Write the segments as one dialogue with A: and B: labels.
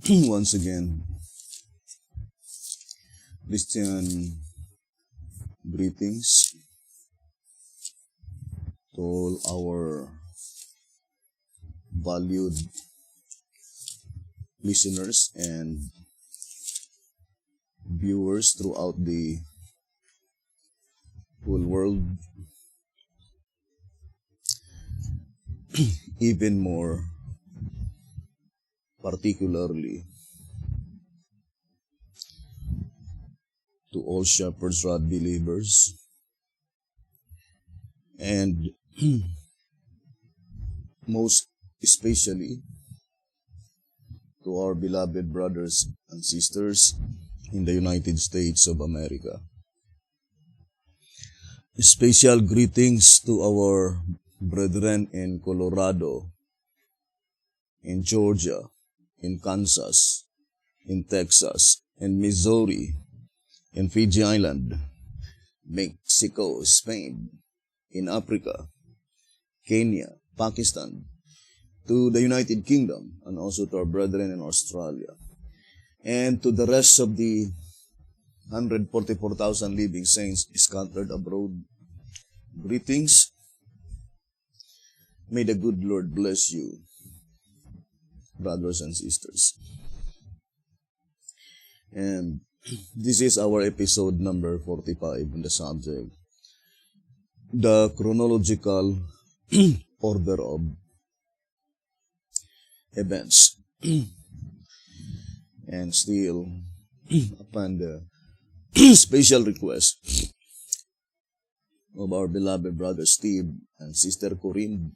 A: Once again, Christian greetings to all our valued listeners and viewers throughout the whole world, even more particularly to all Shepherd's Rod believers and most especially to our beloved brothers and sisters in the United States of America. Special greetings to our brethren in Colorado, in Georgia, in Kansas, in Texas, in Missouri, in Fiji Island, Mexico, Spain, in Africa, Kenya, Pakistan, to the United Kingdom, and also to our brethren in Australia, and to the rest of the 144,000 living saints scattered abroad. Greetings. May the good Lord bless you, brothers and sisters. And this is our episode number 45 on the subject, the chronological order of events. And still, upon the special request of our beloved brother Steve and sister Corinne,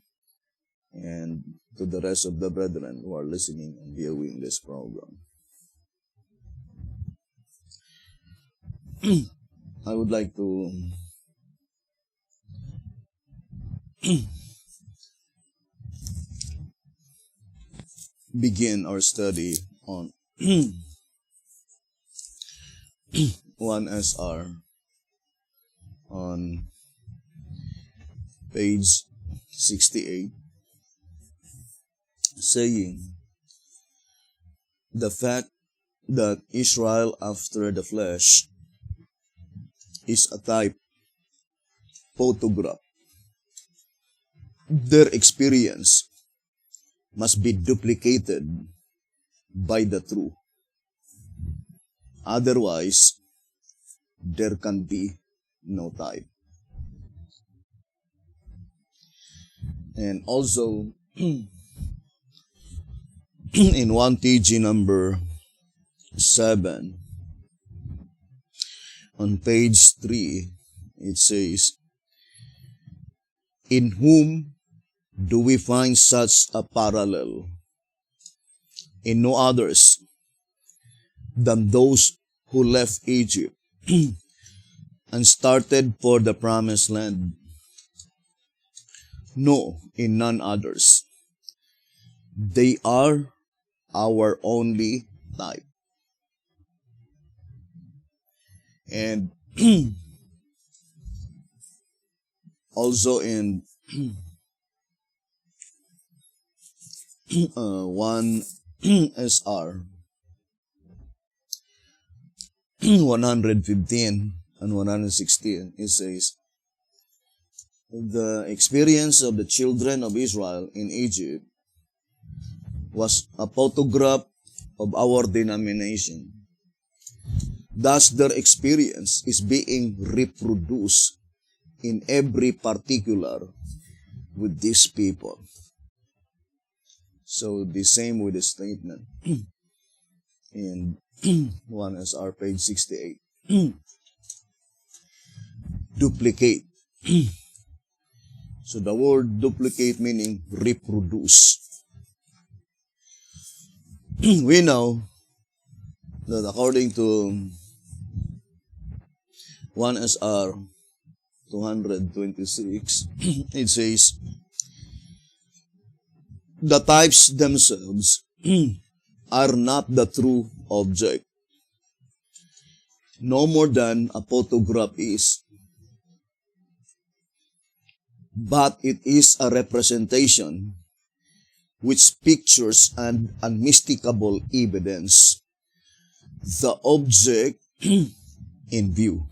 A: and to the rest of the brethren who are listening and viewing this program, I would like to begin our study on 1SR on page 68, saying, the fact that Israel after the flesh is a type, photograph. Their experience must be duplicated by the true. Otherwise, there can be no type. And also, in 1 TG number 7, on page 3, it says, in whom do we find such a parallel? In no others than those who left Egypt and started for the promised land. No, in none others. They are our only type. And also in 1SR 115 and 116, it says, the experience of the children of Israel in Egypt was a photograph of our denomination. Thus, their experience is being reproduced in every particular with these people. So, the same with the statement in 1SR page 68. Duplicate. So, the word duplicate meaning reproduce. We know that according to 1SR 226, it says, the types themselves are not the true object, no more than a photograph is, but it is a representation which pictures and unmistakable evidence the object in view.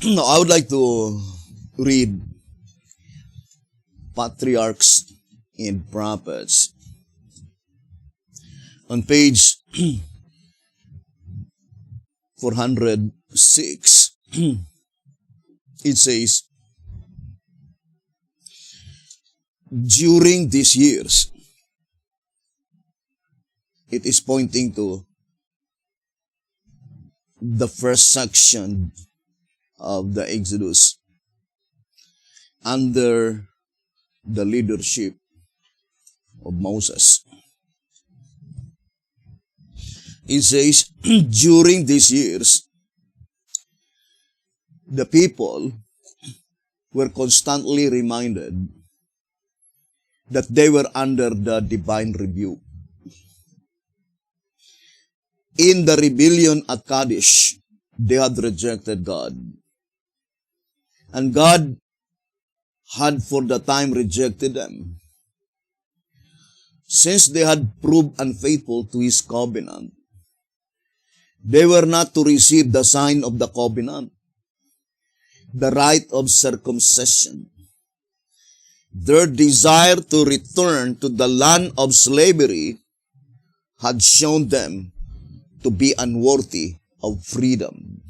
A: Now, I would like to read Patriarchs and Prophets. On page 406, it says, during these years, it is pointing to the first section of the Exodus under the leadership of Moses. It says, during these years, the people were constantly reminded that they were under the divine rebuke. In the rebellion at Kadesh, they had rejected God. And God had for the time rejected them. Since they had proved unfaithful to His covenant, they were not to receive the sign of the covenant, the rite of circumcision. Their desire to return to the land of slavery had shown them to be unworthy of freedom.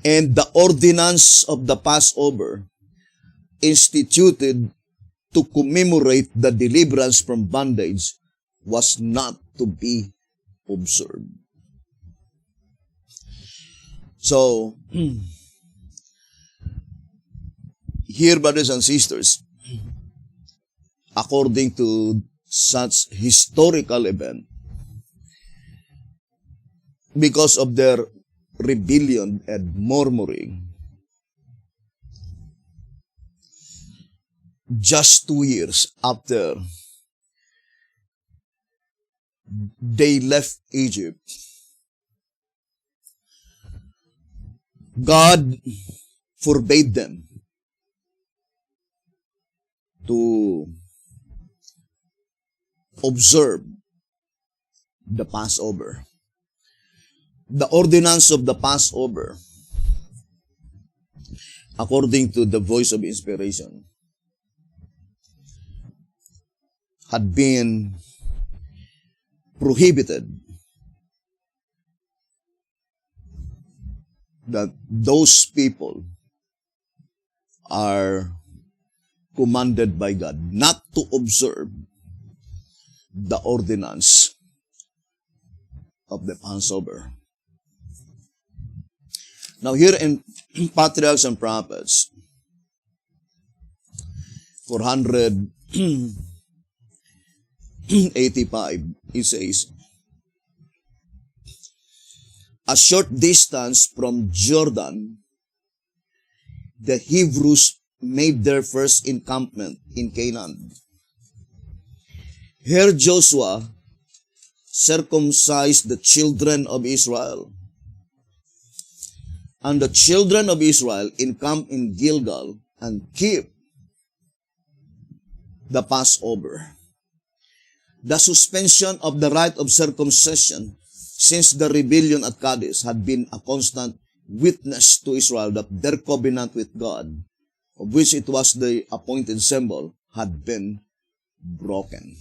A: And the ordinance of the Passover, instituted to commemorate the deliverance from bondage, was not to be observed. So, here, brothers and sisters, according to such historical event, because of their rebellion and murmuring, just 2 years after they left Egypt, God forbade them to observe the Passover. The ordinance of the Passover, according to the voice of inspiration, had been prohibited, that those people are commanded by God not to observe the ordinance of the Passover. Now here in Patriarchs and Prophets, 485, it says, a short distance from Jordan, the Hebrews made their first encampment in Canaan. Here Joshua circumcised the children of Israel. And the children of Israel encamped in Gilgal and kept the Passover. The suspension of the rite of circumcision since the rebellion at Kadesh had been a constant witness to Israel that their covenant with God, of which it was the appointed symbol, had been broken.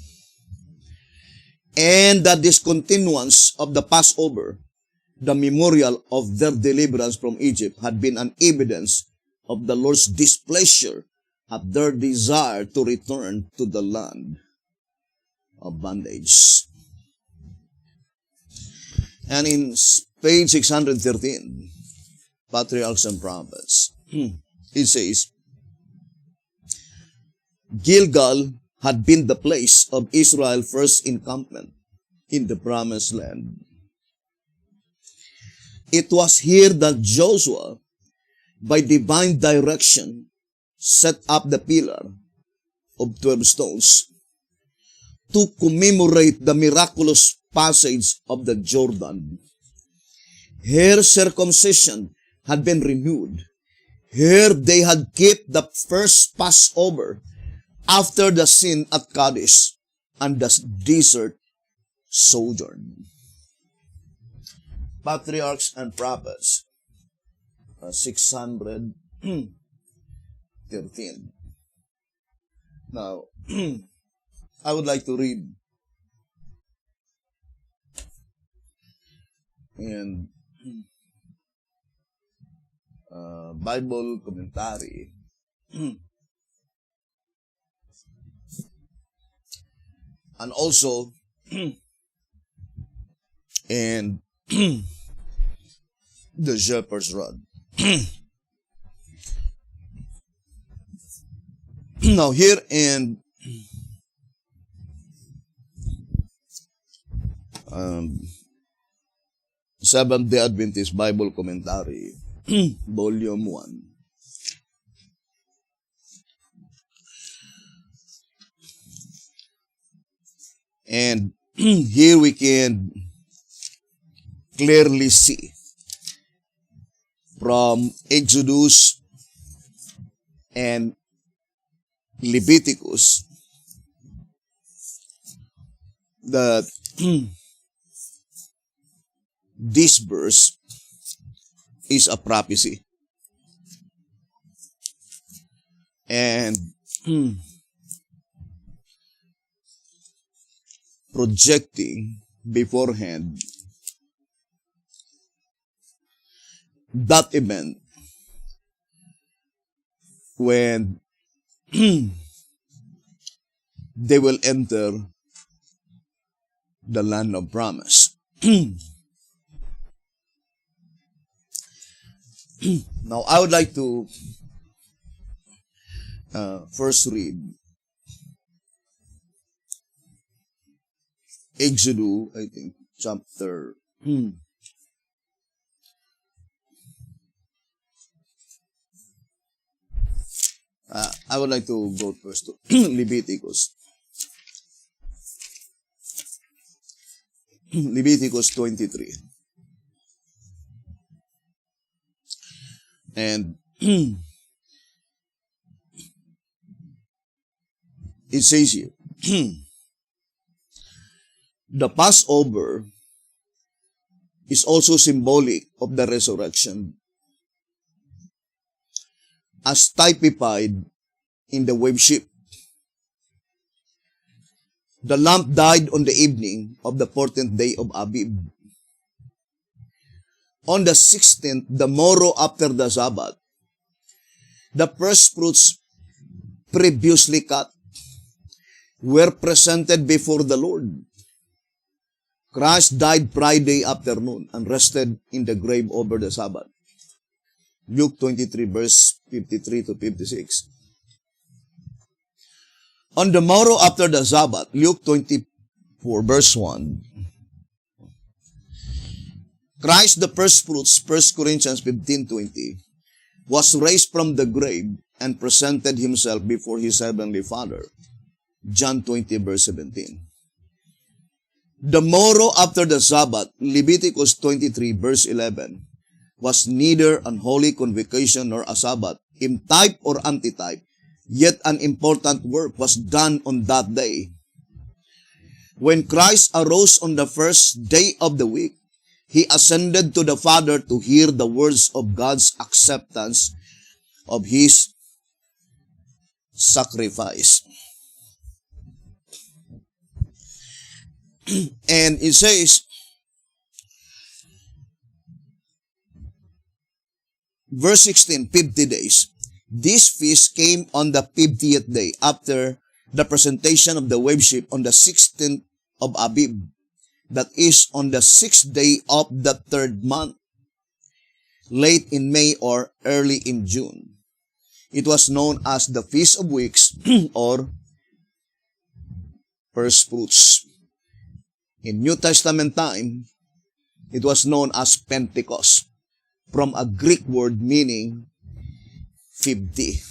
A: And the discontinuance of the Passover, the memorial of their deliverance from Egypt, had been an evidence of the Lord's displeasure at their desire to return to the land of bondage. And in page 613, Patriarchs and Prophets, it says, Gilgal had been the place of Israel's first encampment in the Promised Land. It was here that Joshua, by divine direction, set up the pillar of 12 stones to commemorate the miraculous passage of the Jordan. Here circumcision had been renewed, Here they had kept the first Passover after the sin at Kadesh and the desert sojourn. Patriarchs and Prophets, 613. Now, I would like to read in Bible commentary and also in the Shepherd's Rod. Now here in Seventh-day Adventist Bible Commentary, Volume 1. And here we can clearly see from Exodus and Leviticus that this verse is a prophecy. And projecting beforehand that event when they will enter the land of promise. Now, I would like to first read Exodus, I think, chapter I would like to go first to Leviticus. Leviticus 23. And it says here, the Passover is also symbolic of the resurrection, as typified in the worship. The lamb died on the evening of the 14th day of Abib. On the 16th, the morrow after the Sabbath, the first fruits previously cut were presented before the Lord. Christ died Friday afternoon and rested in the grave over the Sabbath. Luke 23, verse 53 to 56. On the morrow after the Sabbath, Luke 24, verse 1, Christ the first fruits, 1 Corinthians 15:20, was raised from the grave and presented himself before his heavenly Father. John 20, verse 17. The morrow after the Sabbath, Leviticus 23, verse 11, was neither an holy convocation nor a Sabbath, in type or antitype, yet an important work was done on that day. When Christ arose on the first day of the week, he ascended to the Father to hear the words of God's acceptance of his sacrifice. And it says, verse 16, 50 days. This feast came on the 50th day after the presentation of the worship on the 16th of Abib, that is on the 6th day of the 3rd month, late in May or early in June. It was known as the Feast of Weeks or First Fruits. In New Testament time, it was known as Pentecost, from a Greek word meaning 50.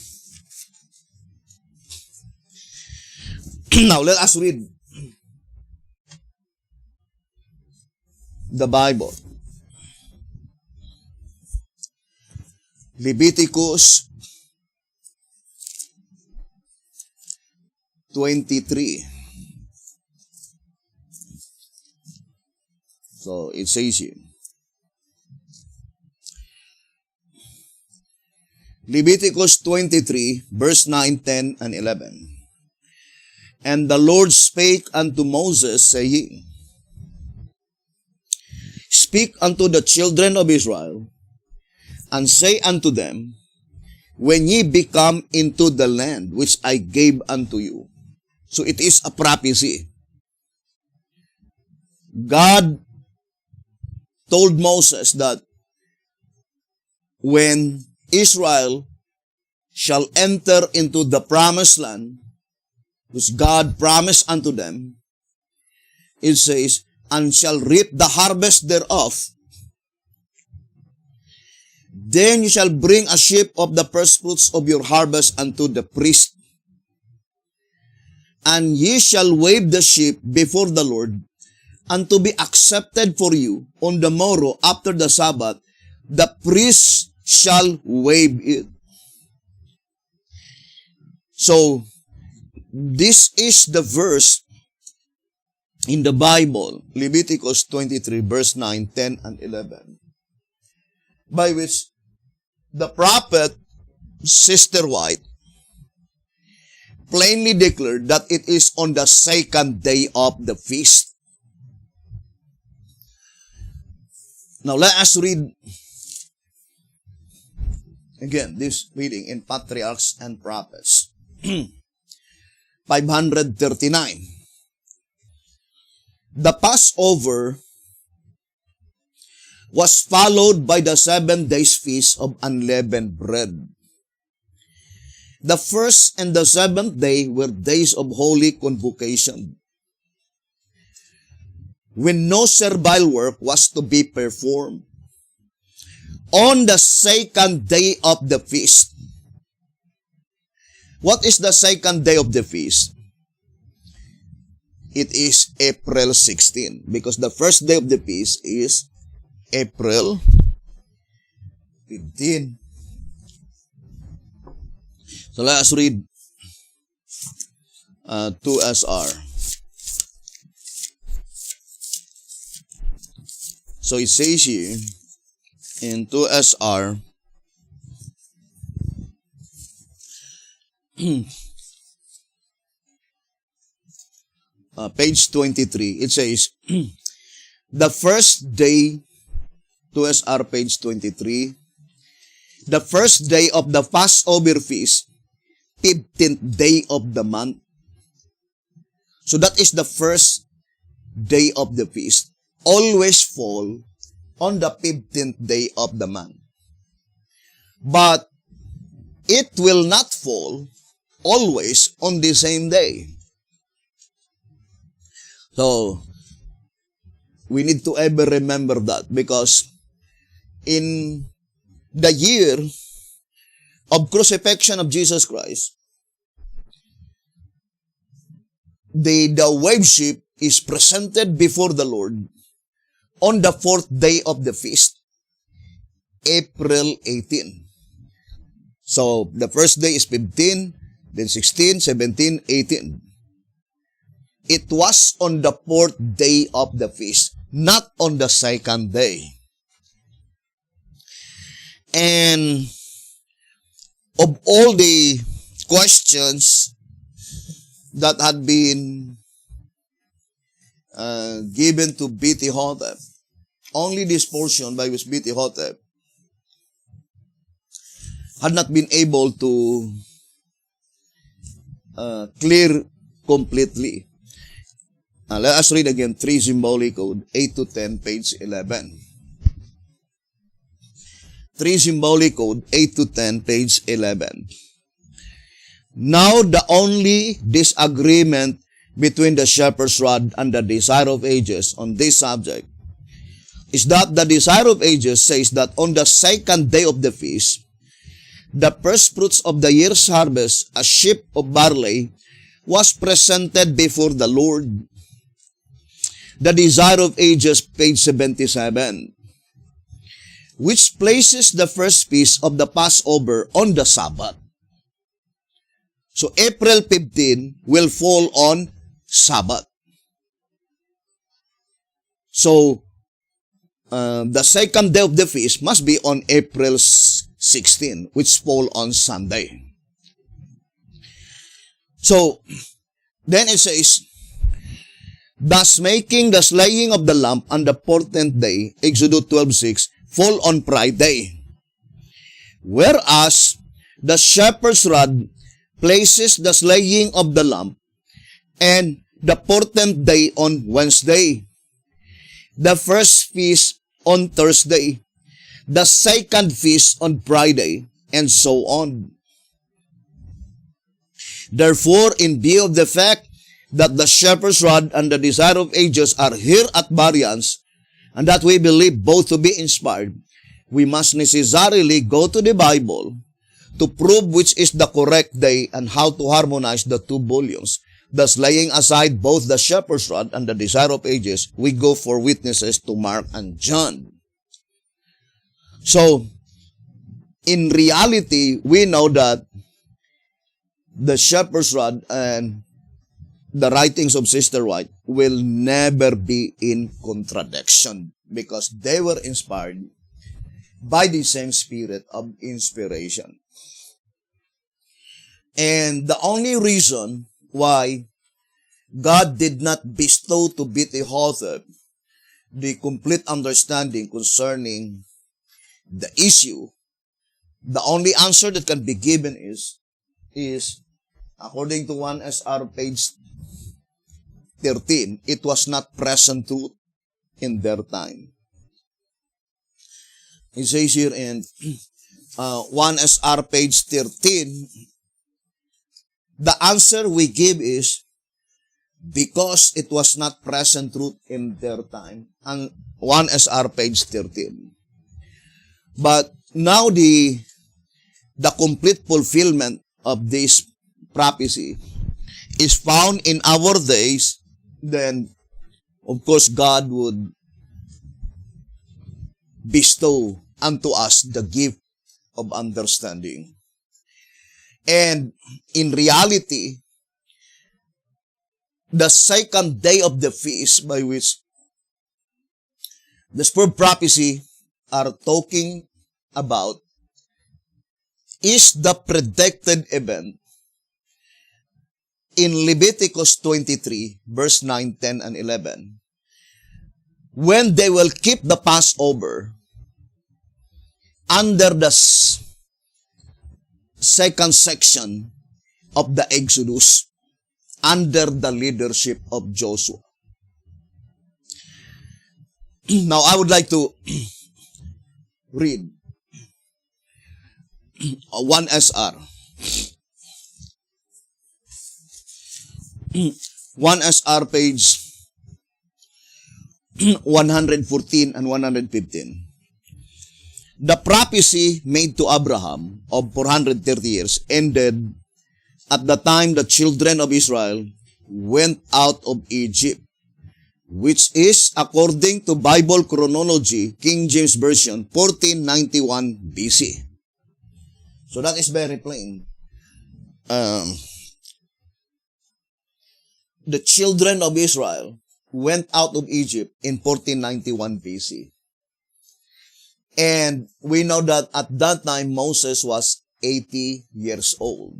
A: Now, let us read the Bible. Leviticus 23. So it says here, Leviticus 23, verse 9, 10, and 11. And the Lord spake unto Moses, saying, Speak unto the children of Israel, and say unto them, When ye become into the land which I gave unto you. So it is a prophecy. God told Moses that when Israel shall enter into the promised land, which God promised unto them, it says, and shall reap the harvest thereof, then you shall bring a sheaf of the first fruits of your harvest unto the priest. And ye shall wave the sheaf before the Lord, and to be accepted for you on the morrow after the Sabbath, the priest shall wave it. So, this is the verse in the Bible, Leviticus 23, verse 9, 10, and 11, by which the prophet, Sister White, plainly declared that it is on the second day of the feast. Now let us read again this reading in Patriarchs and Prophets. 539. The Passover was followed by the 7 days feast of unleavened bread. The first and the 7th day were days of holy convocation, when no servile work was to be performed. On the second day of the feast. What is the second day of the feast? It is April 16, because the first day of the feast is April 15. So let us read 2SR. So it says here in 2SR, page 23, it says, the first day, 2SR page 23, the first day of the Passover feast, 15th day of the month. So that is the first day of the feast. Always fall on the 15th day of the month. But it will not fall always on the same day. So, we need to ever remember that, because in the year of crucifixion of Jesus Christ, the wave sheaf is presented before the Lord on the 4th day of the feast, April 18. So, the first day is 15, then 16, 17, 18. It was on the 4th day of the feast, not on the second day. And of all the questions that had been given to B.T. Hotep, only this portion by which B.T. Hotep had not been able to clear completely. Let us read again 3 Symbolic Code, 8 to 10, page 11. 3 Symbolic Code, 8 to 10, page 11. Now the only disagreement between the Shepherd's Rod and the Desire of Ages on this subject is that the Desire of Ages says that on the second day of the feast, the first fruits of the year's harvest, a sheaf of barley, was presented before the Lord. The Desire of Ages, page 77. which places the first feast of the Passover on the Sabbath. So April 15 will fall on Sabbath. So the second day of the feast must be on April 16, which fall on Sunday. So then it says, thus making the slaying of the lamb on the 14th day, Exodus 12:6, fall on Friday. Whereas the shepherd's rod places the slaying of the lamb and the 14th day on Wednesday, the first feast on Thursday, the second feast on Friday, and so on. Therefore, in view of the fact that the shepherd's rod and the desire of ages are here at variance, and that we believe both to be inspired, we must necessarily go to the Bible to prove which is the correct day and how to harmonize the two volumes. Thus, laying aside both the shepherd's rod and the desire of ages, we go for witnesses to Mark and John. So, in reality, we know that the shepherd's rod and the writings of Sister White will never be in contradiction because they were inspired by the same spirit of inspiration. And the only reason why God did not bestow to Betty-Hotep the complete understanding concerning the issue, the only answer that can be given is according to 1SR page 13, it was not present truth in their time. It says here in 1SR page 13, the answer we give is because it was not present truth in their time. And 1SR page 13. But now the complete fulfillment of this prophecy is found in our days, then of course God would bestow unto us the gift of understanding. And in reality, the second day of the feast by which the spur prophecy are talking about is the predicted event in Leviticus 23, verse 9, 10, and 11, when they will keep the Passover under the second section of the Exodus under the leadership of Joshua. Now, I would like to read 1SR. 1SR page 114 and 115. The prophecy made to Abraham of 430 years ended at the time the children of Israel went out of Egypt, which is, according to Bible chronology, King James Version, 1491 BC. So that is very plain. The children of Israel went out of Egypt in 1491 BC. And we know that at that time, Moses was 80 years old.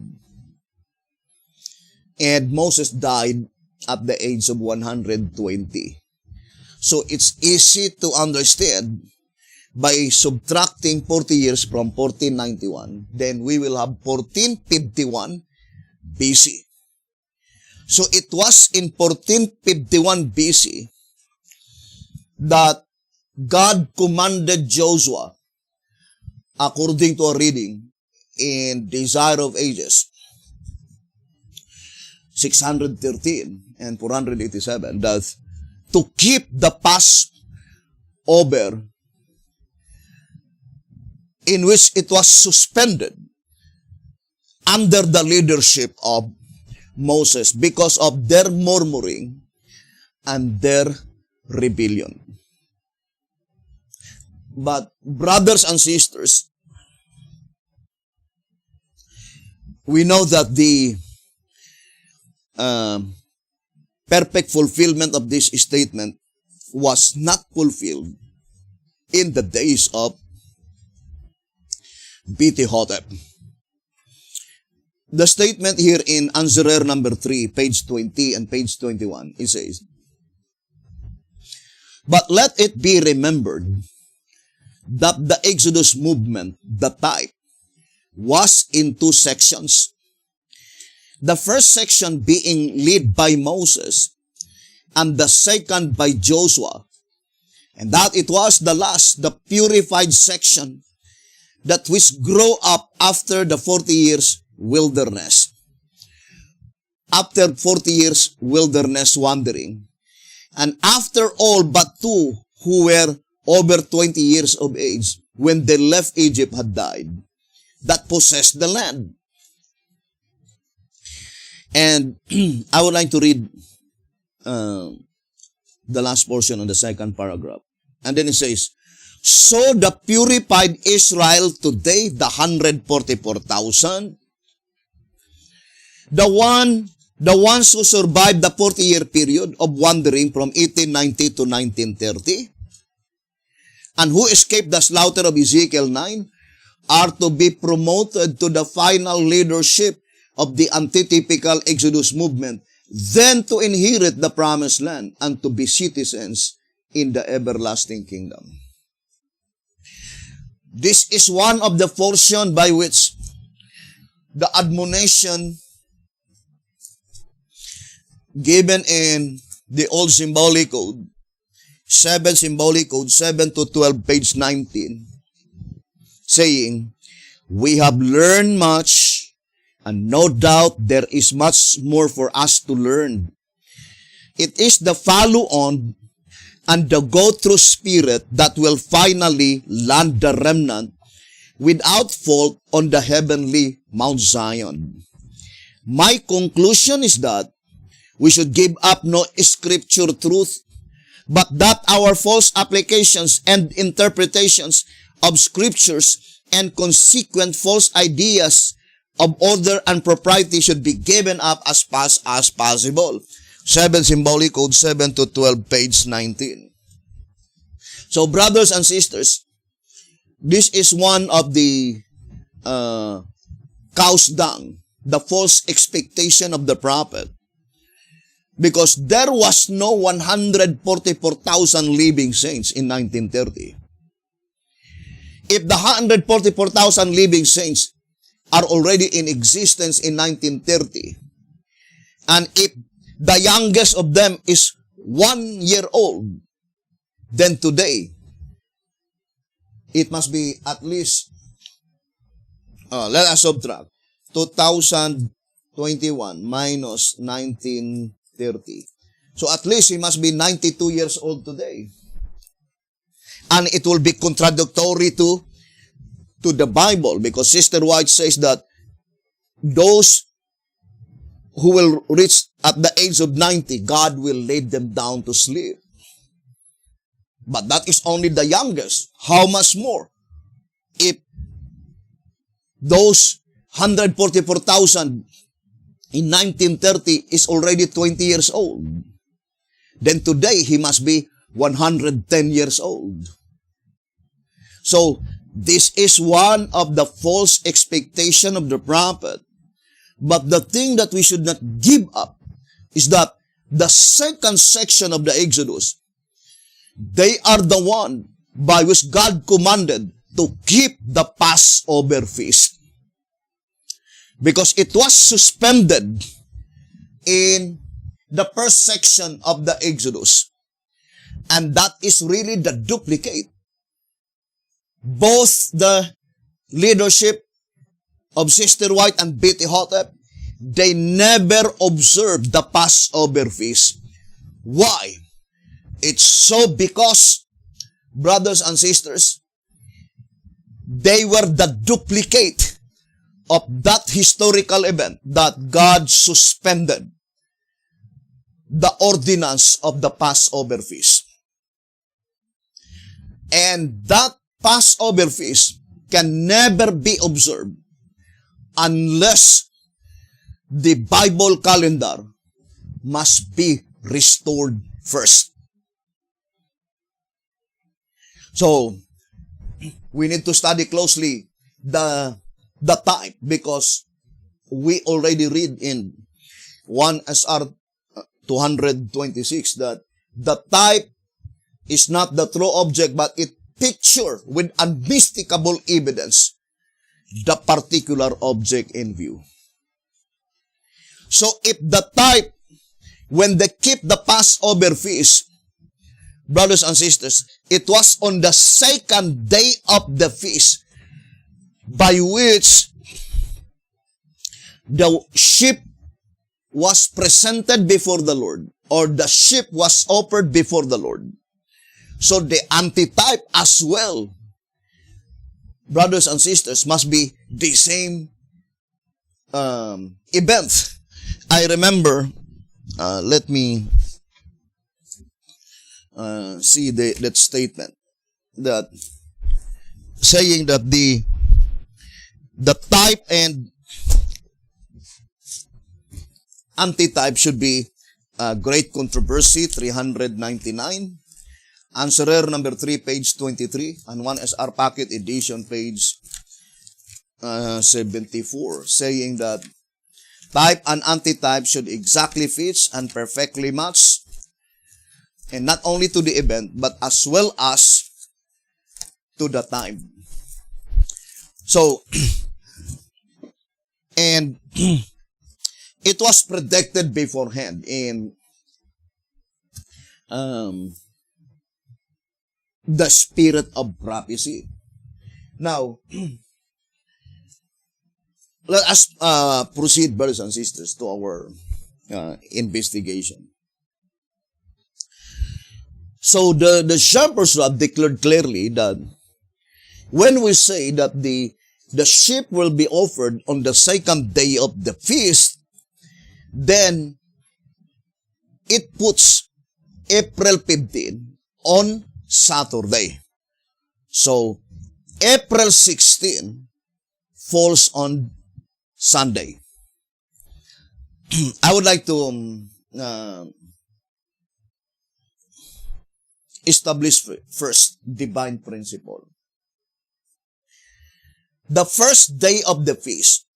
A: And Moses died at the age of 120. So it's easy to understand by subtracting 40 years from 1491, then we will have 1451 BC. So it was in 1451 BC that God commanded Joshua, according to a reading in Desire of Ages 613 and 487, that to keep the Passover, in which it was suspended under the leadership of Moses because of their murmuring and their rebellion. But brothers and sisters, we know that the perfect fulfillment of this statement was not fulfilled in the days of BT Hotep. The statement here in Answerer number 3, page 20 and page 21, it says, "But let it be remembered that the Exodus movement, the type, was in two sections. The first section being led by Moses, and the second by Joshua, and that it was the last, the purified section, that which grew up after the 40 years wilderness." After 40 years wilderness wandering, and after all but two who were over 20 years of age when they left Egypt had died, that possessed the land. And I would like to read the last portion of the second paragraph. And then it says, "So the purified Israel today, the 144,000, the ones who survived the 40-year period of wandering from 1890 to 1930, and who escaped the slaughter of Ezekiel 9, are to be promoted to the final leadership of the antitypical Exodus movement, then to inherit the promised land and to be citizens in the everlasting kingdom." This is one of the portion by which the admonition given in the old symbolic code, 7 symbolic code, 7 to 12, page 19, saying, "We have learned much, and no doubt there is much more for us to learn. It is the follow-on and the go-through spirit that will finally land the remnant without fault on the heavenly Mount Zion. My conclusion is that we should give up no scripture truth, but that our false applications and interpretations of scriptures and consequent false ideas of order and propriety should be given up as fast as possible." 7 symbolic code, 7 to 12, page 19. So brothers and sisters, this is one of the cow's dung, the false expectation of the prophet. Because there was no 144,000 living saints in 1930. If the 144,000 living saints are already in existence in 1930, and if the youngest of them is 1 year old, then today, it must be at least, let us subtract, 2021 minus 1930. So at least he must be 92 years old today. And it will be contradictory to the Bible, because Sister White says that those who will reach at the age of 90, God will lay them down to sleep. But that is only the youngest. How much more if those 144,000 in 1930 is already 20 years old? Then today, he must be 110 years old. So, this is one of the false expectation of the prophet. But the thing that we should not give up is that the second section of the Exodus, they are the one by which God commanded to keep the Passover feast. Because it was suspended in the first section of the Exodus. And that is really the duplicate. Both the leadership of Sister White and Betty Hotep, they never observed the Passover feast. Why? It's so because, brothers and sisters, they were the duplicate of that historical event that God suspended the ordinance of the Passover feast. And that Passover feast can never be observed unless the Bible calendar must be restored first. So, we need to study closely the type, because we already read in 1 SR 226 that the type is not the true object, but it picture with unmistakable evidence the particular object in view. So if the type, when they keep the Passover feast, brothers and sisters, it was on the second day of the feast by which the sheep was presented before the Lord, or the sheep was offered before the Lord. So the antitype as well, brothers and sisters, must be the same event. I remember, let me see that statement, that saying that the type and antitype should be great controversy, 399. Answerer number 3, page 23, and 1 SR Packet Edition, page 74, saying that type and antitype should exactly fit and perfectly match, and not only to the event, but as well as to the time. So, and it was predicted beforehand in the spirit of prophecy. Now, let us proceed, brothers and sisters, to our investigation. So the shepherd's rod declared clearly that when we say that the sheep will be offered on the second day of the feast, then it puts April 15 on Saturday. So April 16 falls on Sunday. I would like to establish first divine principle. The first day of the feast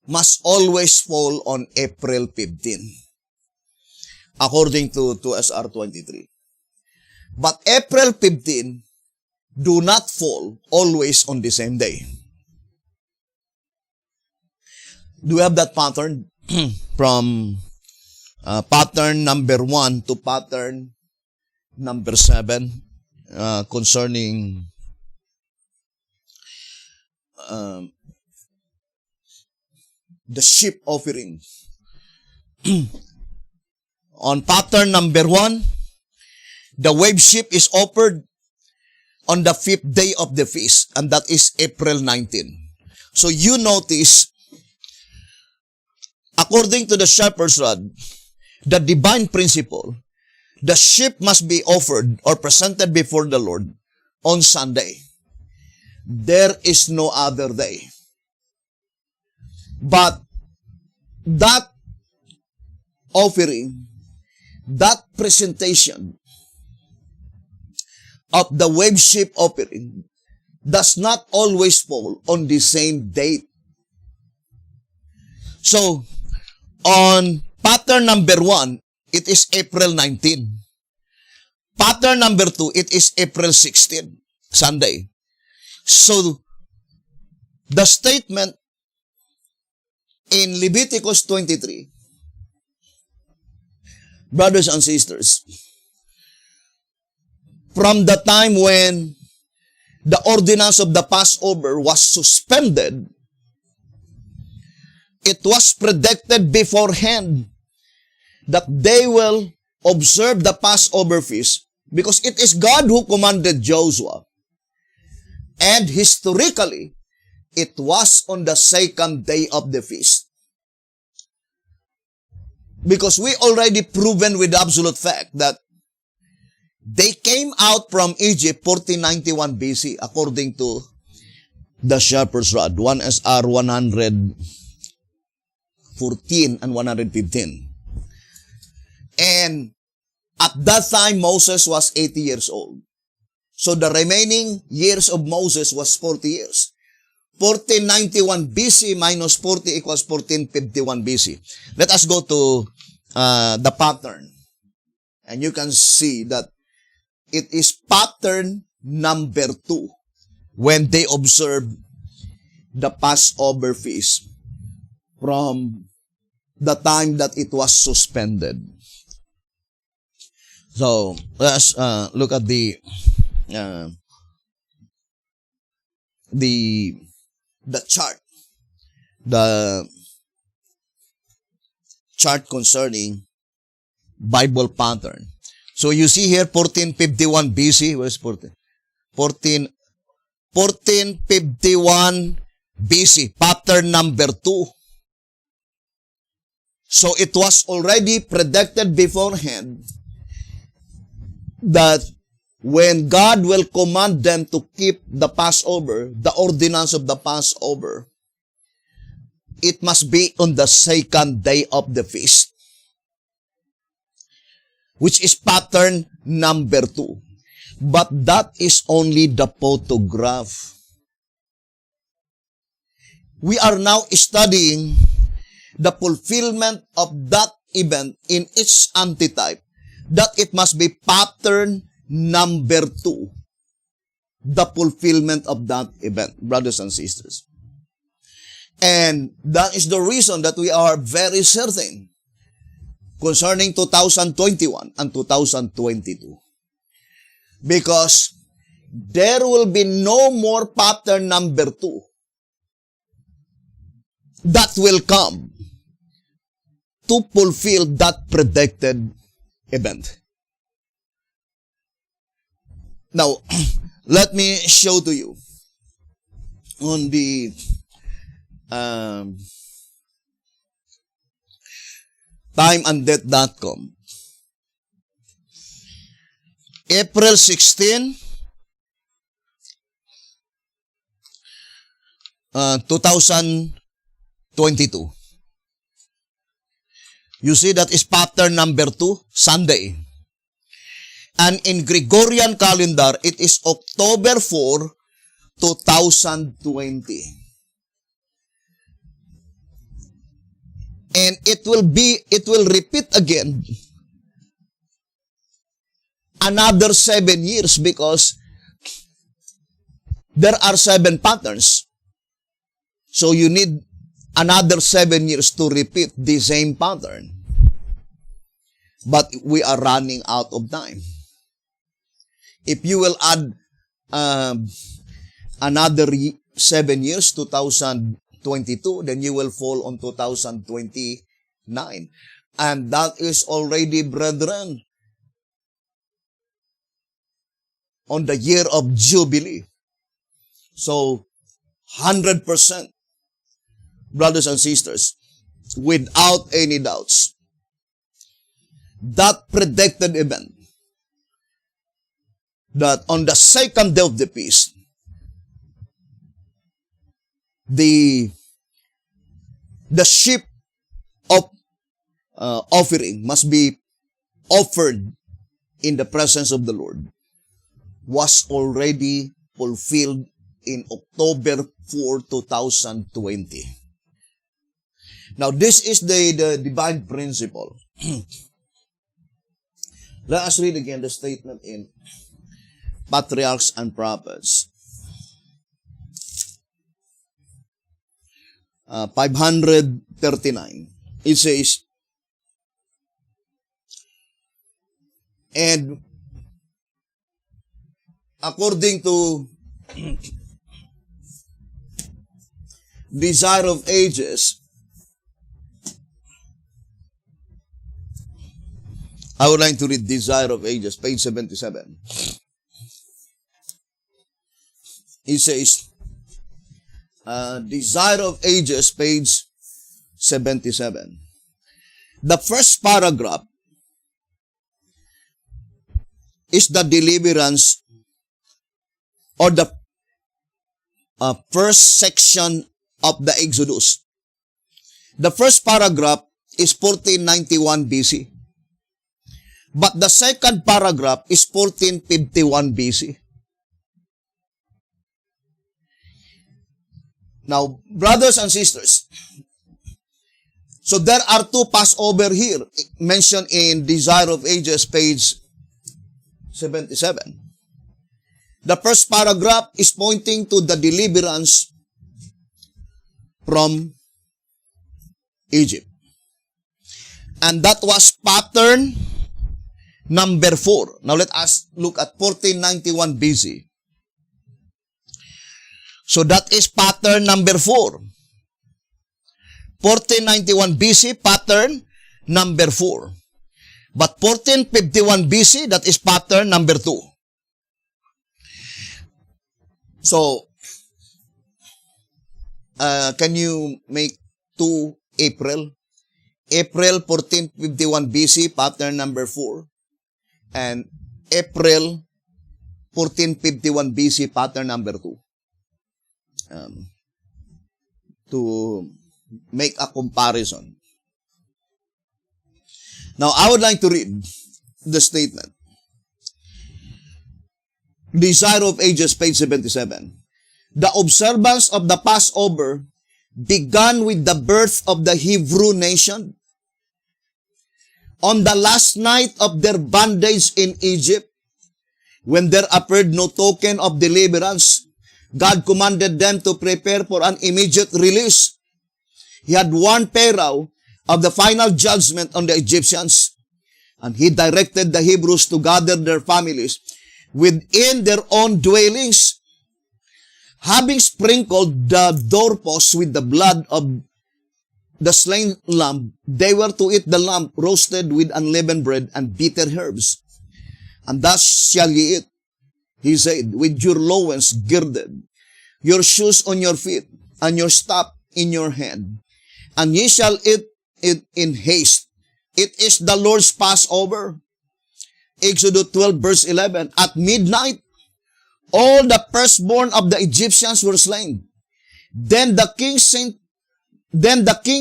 A: must always fall on April 15, according to SR 23. But April 15 do not fall always on the same day. Do we have that pattern? From pattern number 1 to pattern number 7 concerning the sheep offering. On pattern number 1, the wave sheep is offered on the 5th day of the feast, and that is April 19. So you notice, according to the shepherd's rod, the divine principle, the sheep must be offered or presented before the Lord on Sunday. There is no other day. But that offering, that presentation of the wave sheep offering does not always fall on the same date. So, on pattern number 1, it is April 19. Pattern number 2, it is April 16, Sunday. So, the statement in Leviticus 23, brothers and sisters, from the time when the ordinance of the Passover was suspended, it was predicted beforehand that they will observe the Passover feast because it is God who commanded Joshua. And historically, it was on the second day of the feast. Because we already proven with absolute fact that They came out from Egypt 1491 BC according to the shepherd's rod, 1SR 114 and 115. And at that time, Moses was 80 years old. So the remaining years of Moses was 40 years. 1491 BC minus 40 equals 1451 BC. Let us go to the pattern. And you can see that it is pattern number 2 when they observe the Passover feast from the time that it was suspended. So let's look at the chart, the chart concerning Bible pattern. So you see here 1451 BC. Where's 1451 BC, pattern number 2. So it was already predicted beforehand that when God will command them to keep the Passover, the ordinance of the Passover, it must be on the second day of the feast, which is pattern number 2. But that is only the photograph. We are now studying the fulfillment of that event in its antitype, that it must be pattern number 2, the fulfillment of that event, brothers and sisters. And that is the reason that we are very certain concerning 2021 and 2022. Because there will be no more pattern number 2 that will come to fulfill that predicted event. Now, let me show to you on the timeanddate.com. April 16, 2022. You see that is pattern number 2, Sunday. And in Gregorian calendar, it is October 4, 2020. And it will repeat again another 7 years because there are 7 patterns. So you need another 7 years to repeat the same pattern. But we are running out of time. If you will add another 7 years, 2022, then you will fall on 2029. And that is already, brethren, on the year of Jubilee. So, 100%, brothers and sisters, without any doubts, that predicted event, that on the second day of the feast, the sheep of offering must be offered in the presence of the Lord, was already fulfilled in October 4, 2020. Now, this is the divine principle. Let us read again the statement in Patriarchs and Prophets. 539. It says, and according to Desire of Ages, I would like to read Desire of Ages, page 77. It says, Desire of Ages, page 77. The first paragraph is the deliverance or the first section of the Exodus. The first paragraph is 1491 BC. But the second paragraph is 1451 BC. Now, brothers and sisters, so there are two Passover here mentioned in Desire of Ages, page 77. The first paragraph is pointing to the deliverance from Egypt. And that was pattern number 4. Now let us look at 1491 BC. So that is pattern number 4. 1491 BC, pattern number 4. But 1451 BC, that is pattern number 2. So, can you make 2 April? April 1451 BC, pattern number 4. And April 1451 BC, pattern number 2. To make a comparison. Now, I would like to read the statement. Desire of Ages, page 77. The observance of the Passover began with the birth of the Hebrew nation. On the last night of their bondage in Egypt, when there appeared no token of deliverance, God commanded them to prepare for an immediate release. He had warned Pharaoh of the final judgment on the Egyptians, and he directed the Hebrews to gather their families within their own dwellings. Having sprinkled the doorposts with the blood of the slain lamb, they were to eat the lamb roasted with unleavened bread and bitter herbs. And thus shall ye eat, he said, with your loins girded, your shoes on your feet, and your staff in your hand. And ye shall eat it in haste. It is the Lord's Passover. Exodus 12 verse 11. At midnight, all the firstborn of the Egyptians were slain. Then the king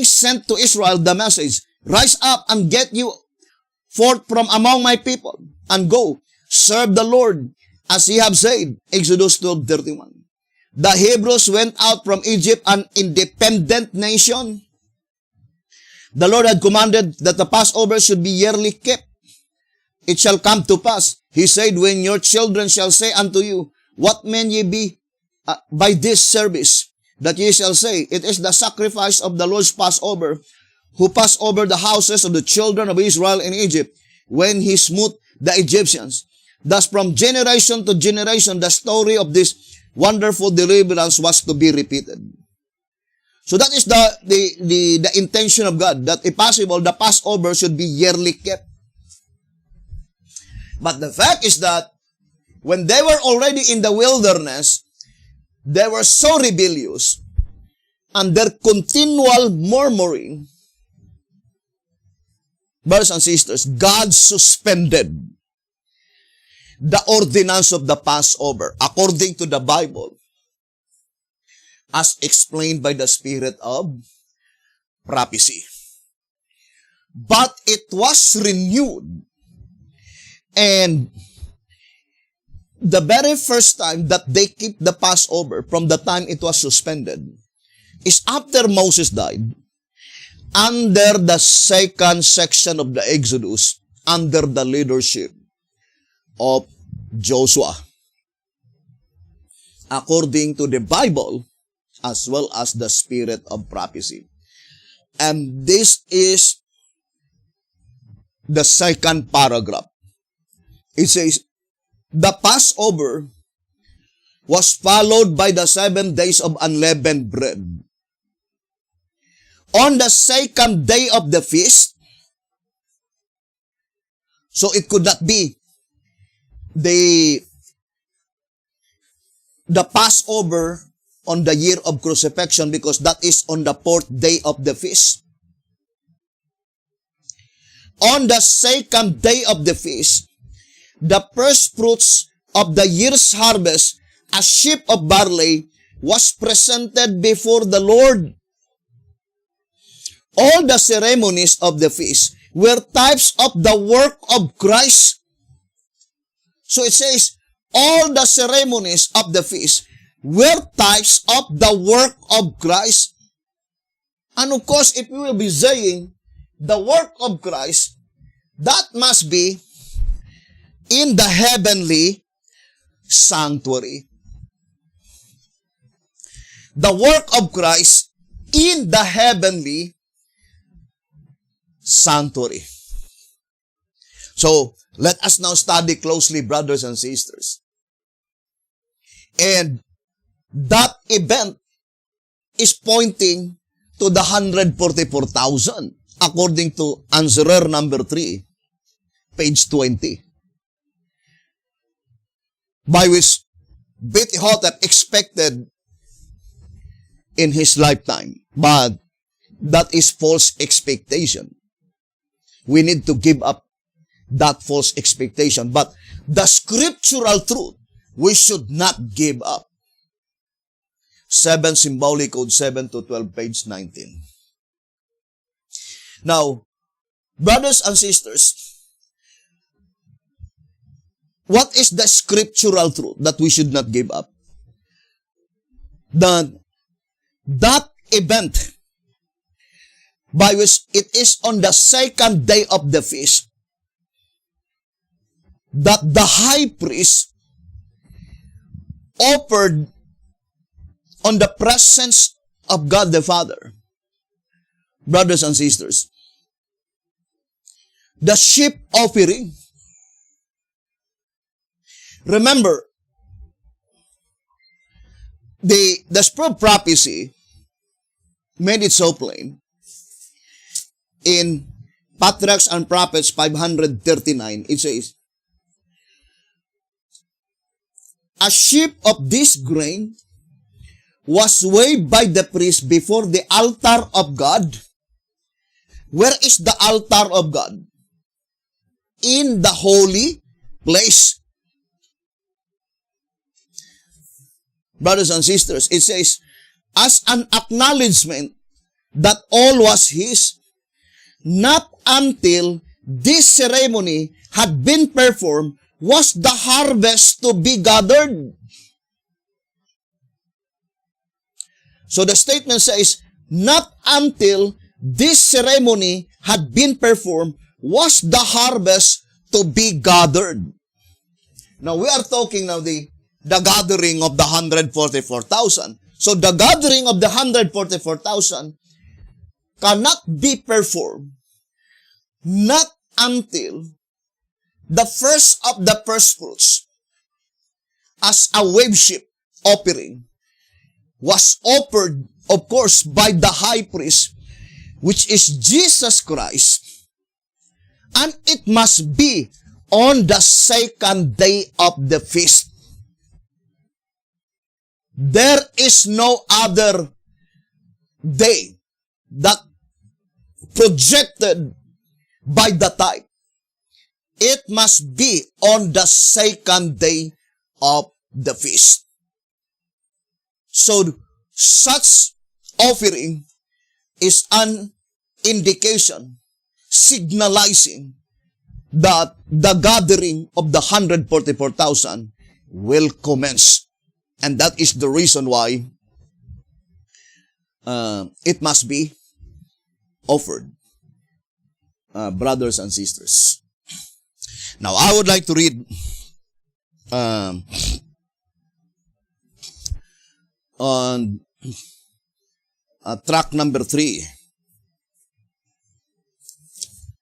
A: sent to Israel the message, rise up and get you forth from among my people, and go, serve the Lord, as ye have said. Exodus 12:31. The Hebrews went out from Egypt an independent nation. The Lord had commanded that the Passover should be yearly kept. It shall come to pass, he said, when your children shall say unto you, what men ye be by this service? That ye shall say, it is the sacrifice of the Lord's Passover, who passed over the houses of the children of Israel in Egypt, when he smote the Egyptians. Thus from generation to generation, the story of this wonderful deliverance was to be repeated. So that is the intention of God, that if possible, the Passover should be yearly kept. But the fact is that when they were already in the wilderness, they were so rebellious, and their continual murmuring, brothers and sisters, God suspended the ordinance of the Passover according to the Bible, as explained by the spirit of prophecy. But it was renewed, and the very first time that they keep the Passover from the time it was suspended is after Moses died, under the second section of the Exodus, under the leadership of Joshua, according to the Bible as well as the spirit of prophecy. And this is the second paragraph. It says, the Passover was followed by the 7 days of unleavened bread. On the second day of the feast, so it could not be the Passover on the year of crucifixion, because that is on the 4th day of the feast. On the second day of the feast, the first fruits of the year's harvest, a sheaf of barley, was presented before the Lord. All the ceremonies of the feast were types of the work of Christ. So it says, all the ceremonies of the feast were types of the work of Christ. And of course, if we will be saying the work of Christ, that must be in the heavenly sanctuary. The work of Christ in the heavenly sanctuary. So, let us now study closely, brothers and sisters. And that event is pointing to the 144,000, according to answerer number 3, page 20. By which Beth-Hotep expected in his lifetime. But that is false expectation. We need to give up that false expectation. But the scriptural truth, we should not give up. 7 Symbolic Code 7 to 12, page 19. Now, brothers and sisters, what is the scriptural truth that we should not give up? That event by which it is on the second day of the feast that the high priest offered on the presence of God the Father. Brothers and sisters, the sheep offering. Remember, the scroll of prophecy made it so plain in Patriarchs and Prophets 539. It says, a sheaf of this grain was weighed by the priest before the altar of God. Where is the altar of God? In the holy place. Brothers and sisters, it says, as an acknowledgement that all was his, not until this ceremony had been performed was the harvest to be gathered. So the statement says, not until this ceremony had been performed was the harvest to be gathered. Now we are talking now the gathering of the 144,000. So the gathering of the 144,000 cannot be performed not until the first of the first fruits as a worship offering was offered, of course, by the high priest, which is Jesus Christ, and it must be on the second day of the feast. There is no other day that projected by the type. It must be on the second day of the feast. So, such offering is an indication, signalizing that the gathering of the 144,000 will commence. And that is the reason why it must be offered, brothers and sisters. Now, I would like to read on track number 3.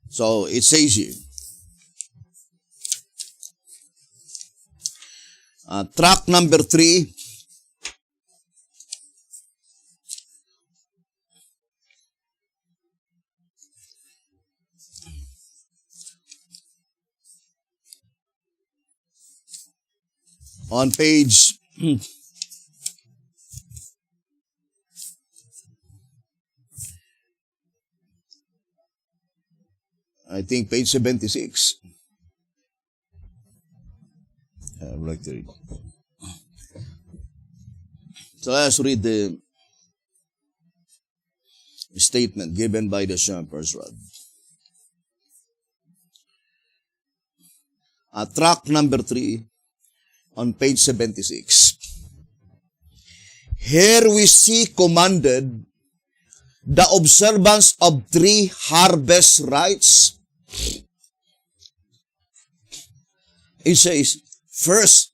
A: So, it says here, track number 3, on page I think page 76. I would like to read. So let's read the statement given by the shepherd's rod. Track number 3 on page 76. Here we see commanded the observance of 3 harvest rites. It says, first,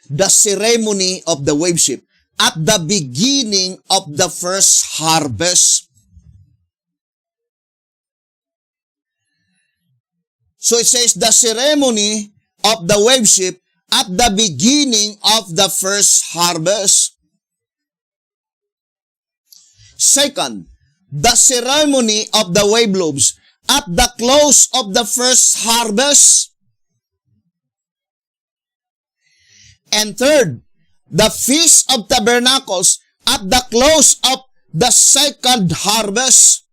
A: the ceremony of the worship at the beginning of the first harvest. So it says the ceremony of the worship at the beginning of the first harvest. Second, the ceremony of the wave loaves at the close of the first harvest. And third, the Feast of Tabernacles at the close of the second harvest.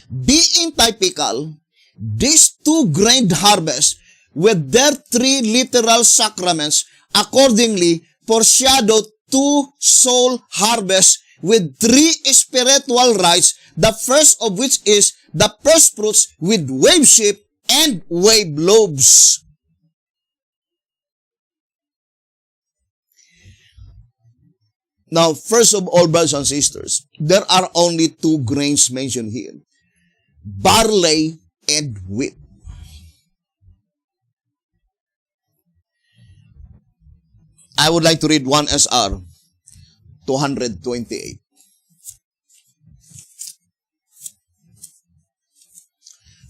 A: Being typical, these 2-grained harvests with their 3 literal sacraments accordingly foreshadow 2 soul harvests with 3 spiritual rites, the first of which is the first fruits with worship and wave loaves. Now, first of all, brothers and sisters, there are only 2 grains mentioned here. Barley and wheat. I would like to read 1 SR 228.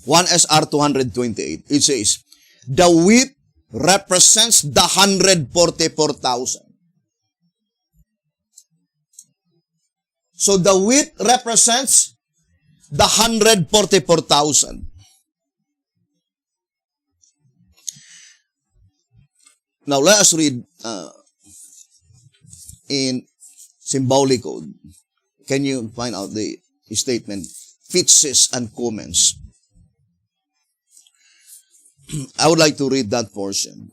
A: One SR 228. It says, the wheat represents the 144,000. So the wheat represents the 144,000. Now let us read in symbolic code. Can you find out the statement? Fixes and comments. I would like to read that portion.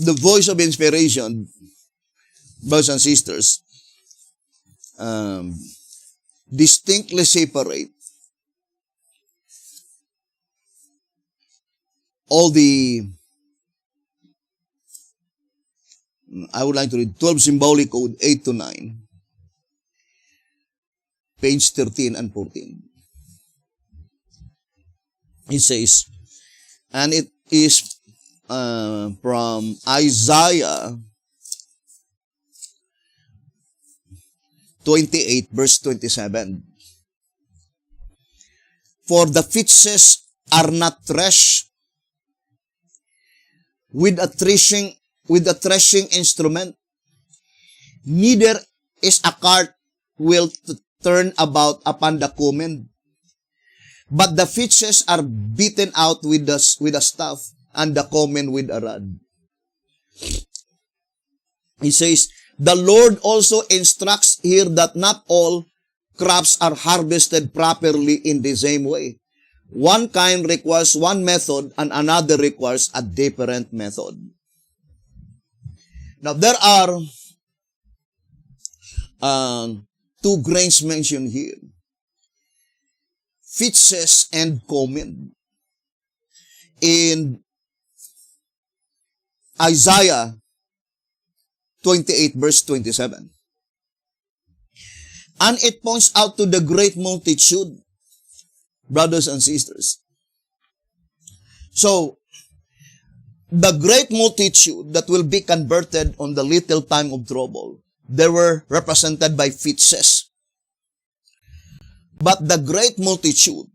A: The voice of inspiration, brothers and sisters, distinctly separate all the, I would like to read 12 symbolic code 8 to 9, page 13 and 14. It says, and it is from Isaiah 28 verse 27. For the fixes are not threshed with a threshing instrument, neither is a cart wheel to turn about upon the cumin, but the fixes are beaten out with a staff, and the cumin with a rod. He says, the Lord also instructs here that not all crops are harvested properly in the same way. One kind requires one method and another requires a different method. Now there are 2 grains mentioned here. Fixes and cumin. In Isaiah 28 verse 27. And it points out to the great multitude, brothers and sisters. So, the great multitude that will be converted on the little time of trouble, they were represented by fixes. But the great multitude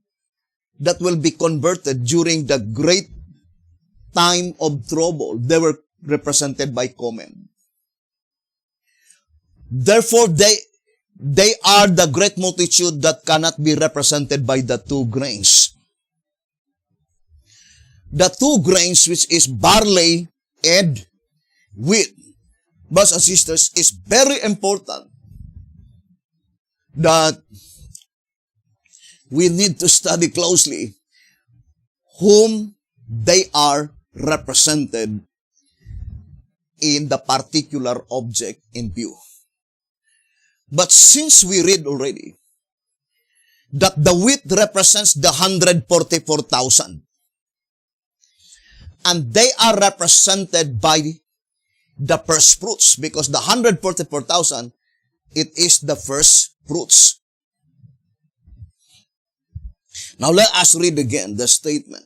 A: that will be converted during the great time of trouble, they were represented by cumin. Therefore, they are the great multitude that cannot be represented by the 2 grains. The 2 grains, which is barley and wheat, brothers and sisters, is very important that we need to study closely whom they are represented in the particular object in view. But since we read already that the wheat represents the 144,000, and they are represented by the first fruits, because the 144,000, it is the first fruits. Now let us read again the statement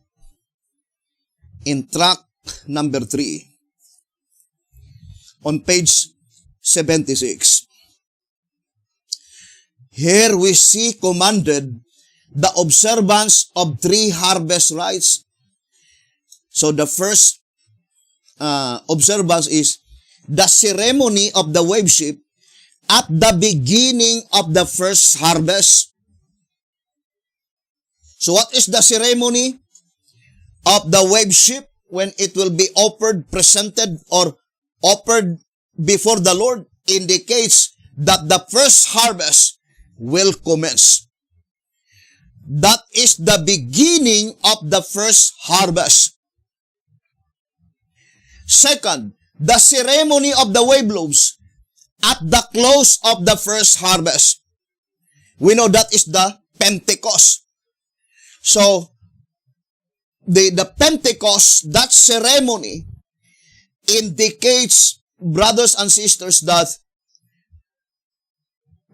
A: in tract number 3 on page 76. Here we see commanded the observance of 3 harvest rites. So the first observance is the ceremony of the worship at the beginning of the first harvest. So what is the ceremony of the worship when it will be offered, presented, or offered before the Lord? Indicates that the first harvest will commence. That is the beginning of the first harvest. Second, the ceremony of the wave loaves at the close of the first harvest. We know that is the Pentecost. So, the Pentecost, that ceremony, indicates, brothers and sisters, that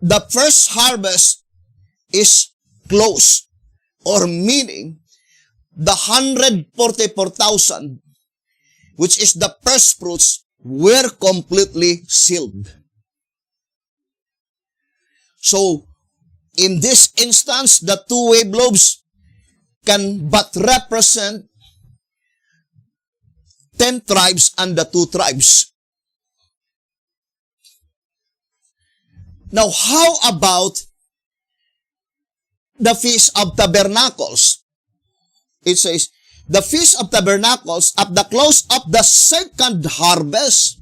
A: the first harvest is close, or meaning the 144,000, which is the first fruits, were completely sealed. So, in this instance, the 2 wave loaves can but represent 10 tribes and the 2 tribes. Now, how about the Feast of Tabernacles? It says, the Feast of Tabernacles at the close of the second harvest.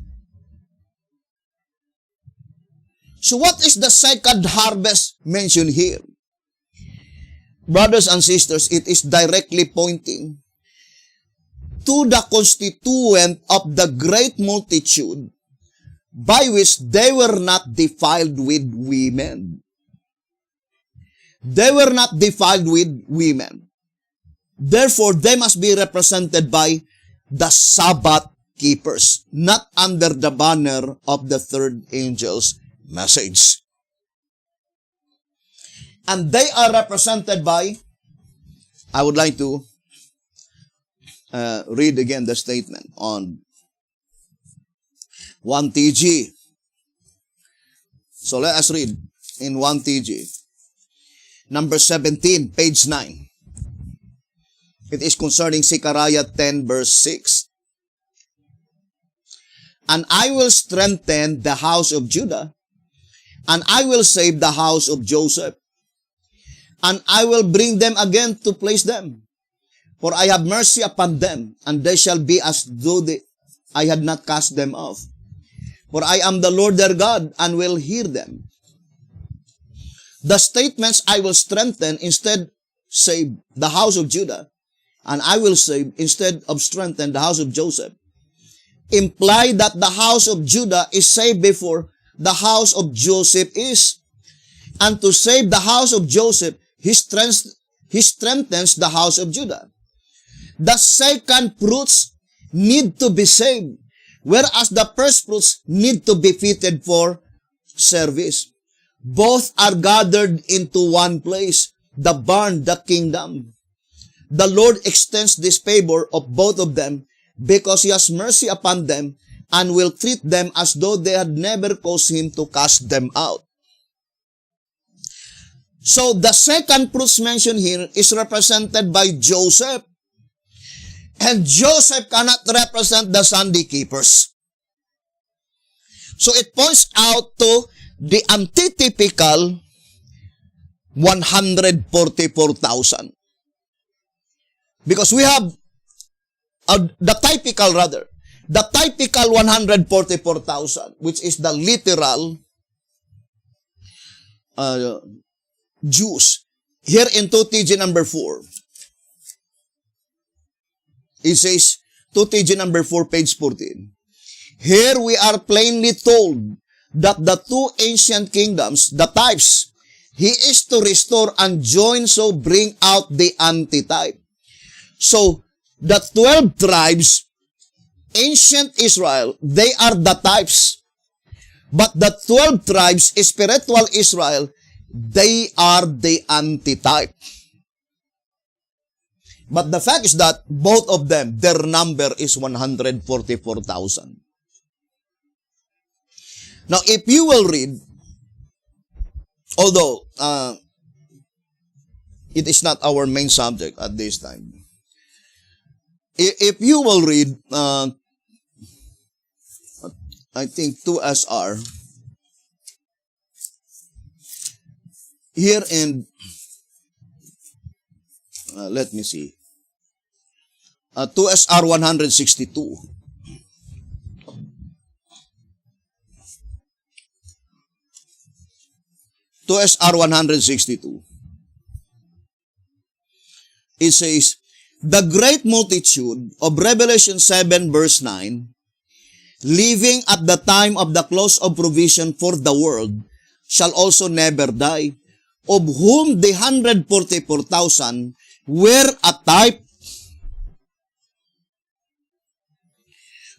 A: So what is the second harvest mentioned here? Brothers and sisters, it is directly pointing to the constituent of the great multitude by which they were not defiled with women. They were not defiled with women. Therefore, they must be represented by the Sabbath keepers, not under the banner of the third angel's message. And they are represented by, I would like to read again the statement on 1 TG. So let us read in 1 TG. Number 17, page 9. It is concerning Zechariah 10 verse 6. And I will strengthen the house of Judah, and I will save the house of Joseph, and I will bring them again to place them. For I have mercy upon them, and they shall be as though I had not cast them off. For I am the Lord their God, and will hear them. The statements, I will strengthen, instead save the house of Judah, and I will save, instead of strengthen the house of Joseph, imply that the house of Judah is saved before the house of Joseph is. And to save the house of Joseph, he strengthens the house of Judah. The second fruits need to be saved, whereas the first fruits need to be fitted for service. Both are gathered into one place, the barn, the kingdom. The Lord extends this favor of both of them because He has mercy upon them and will treat them as though they had never caused Him to cast them out. So the second fruits mentioned here is represented by Joseph. And Joseph cannot represent the Sunday keepers. So it points out to the antitypical 144,000. Because we have the typical 144,000, which is the literal Jews. Here in 2TG number 4, it says, 2TG number 4, page 14. Here we are plainly told that the two ancient kingdoms, the types, he is to restore and join, so bring out the antitype. So, the 12 tribes, ancient Israel, they are the types. But the 12 tribes, spiritual Israel, they are the antitype. But the fact is that both of them, their number is 144,000. Now, if you will read, although it is not our main subject at this time, if you will read, I think 2SR, here in, let me see, 2SR 162. 2SR 162. It says, the great multitude of Revelation 7 verse 9, living at the time of the close of provision for the world, shall also never die, of whom the 144,000 were a type.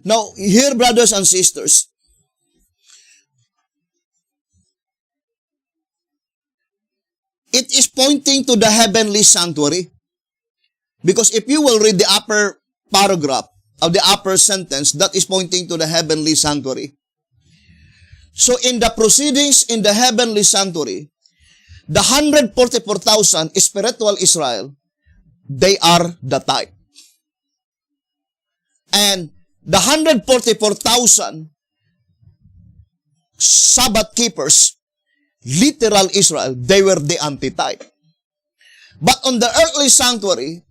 A: Now, here, brothers and sisters, it is pointing to the heavenly sanctuary. Because if you will read the upper paragraph of the upper sentence, that is pointing to the heavenly sanctuary. So in the proceedings in the heavenly sanctuary, the 144,000 spiritual Israel, they are the type. And the 144,000 Sabbath keepers, literal Israel, they were the antitype. But on the earthly sanctuary,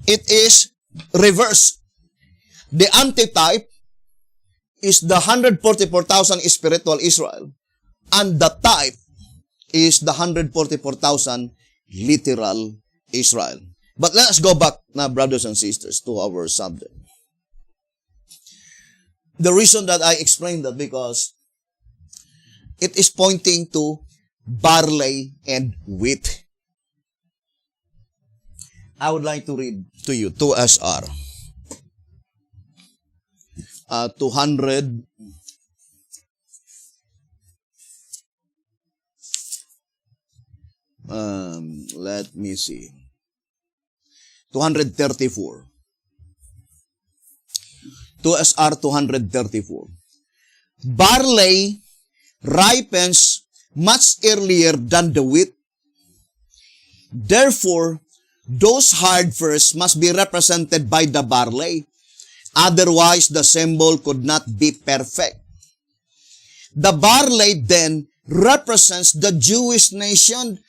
A: it is reversed. The antitype is the 144,000 spiritual Israel, and the type is the 144,000 literal Israel. But let us go back now, brothers and sisters, to our subject. The reason that I explained that, because it is pointing to barley and wheat. I would like to read to you 2SR 200. Let me see. 234. 2SR 234. Barley ripens much earlier than the wheat. Therefore, those hard first must be represented by the barley. Otherwise, the symbol could not be perfect. The barley then represents the Jewish nation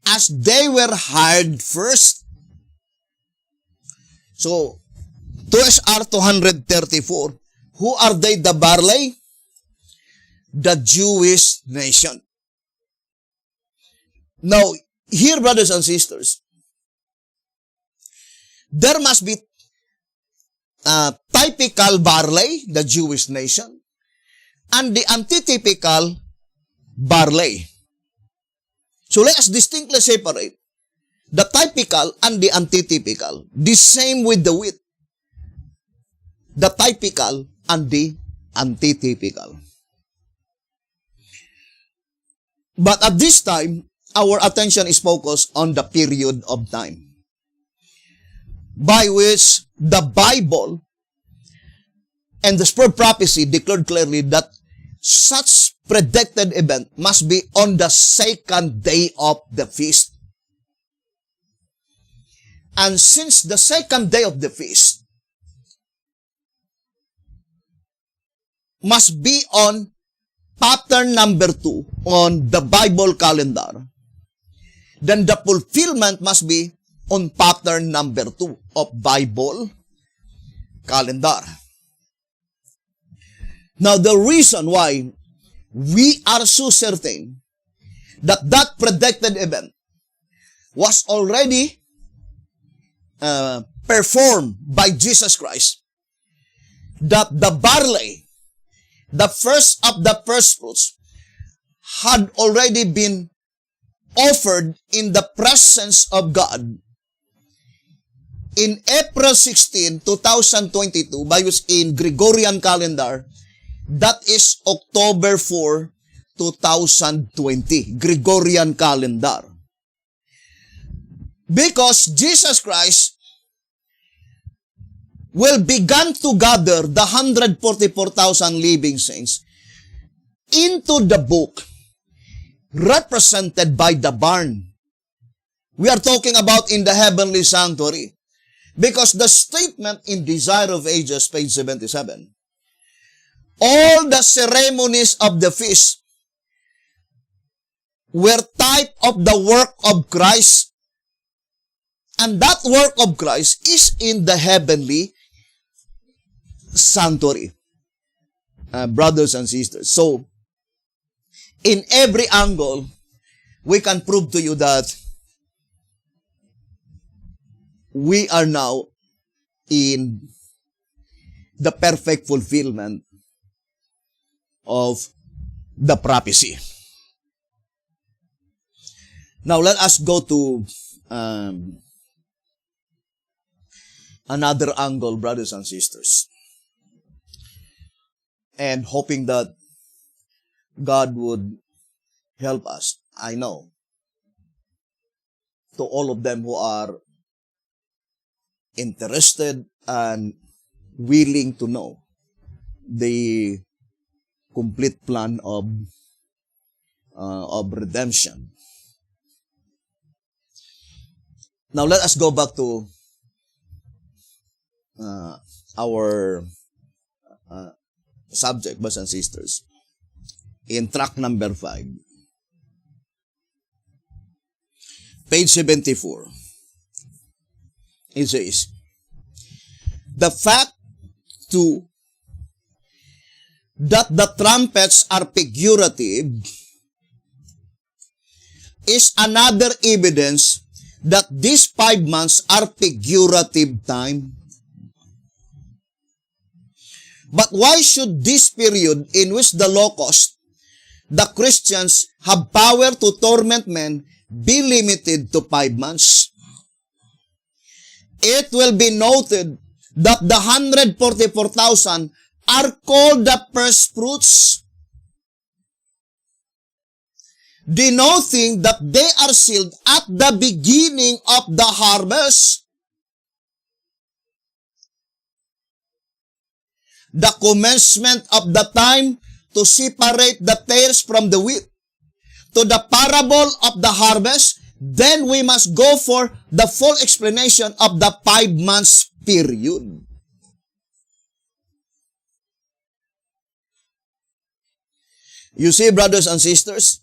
A: as they were hard first. So, 2SR 234, who are they, the barley? The Jewish nation. Now, here, brothers and sisters, there must be typical barley, the Jewish nation, and the antitypical barley. So let us distinctly separate the typical and the antitypical. The same with the wheat. The typical and the antitypical. But at this time, our attention is focused on the period of time by which the Bible and the spirit prophecy declared clearly that such predicted event must be on the second day of the feast. And since the second day of the feast must be on pattern number 2 on the Bible calendar, then the fulfillment must be on pattern number 2 of Bible calendar. Now, the reason why we are so certain that that predicted event was already performed by Jesus Christ, that the barley, the first of the first fruits, had already been offered in the presence of God in April 16, 2022, bios in Gregorian calendar, that is October 4, 2020, Gregorian calendar. Because Jesus Christ will begin to gather the 144,000 living saints into the book represented by the barn. We are talking about in the heavenly sanctuary. Because the statement in Desire of Ages, page 77, all the ceremonies of the feast were type of the work of Christ. And that work of Christ is in the heavenly sanctuary. Brothers and sisters. So, in every angle, we can prove to you that we are now in the perfect fulfillment of the prophecy. Now, let us go to another angle, brothers and sisters. And hoping that God would help us, I know, to all of them who are interested and willing to know the complete plan of redemption. Now let us go back to our subject, brothers and sisters, in track number 5, page 74. It says, the fact too that the trumpets are figurative is another evidence that these 5 months are figurative time. But why should this period in which the locust, the Christians, have power to torment men be limited to 5 months? It will be noted that the 144,000 are called the first fruits, denoting that they are sealed at the beginning of the harvest. The commencement of the time to separate the tares from the wheat, to the parable of the harvest, then we must go for the full explanation of the 5 months period. You see, brothers and sisters,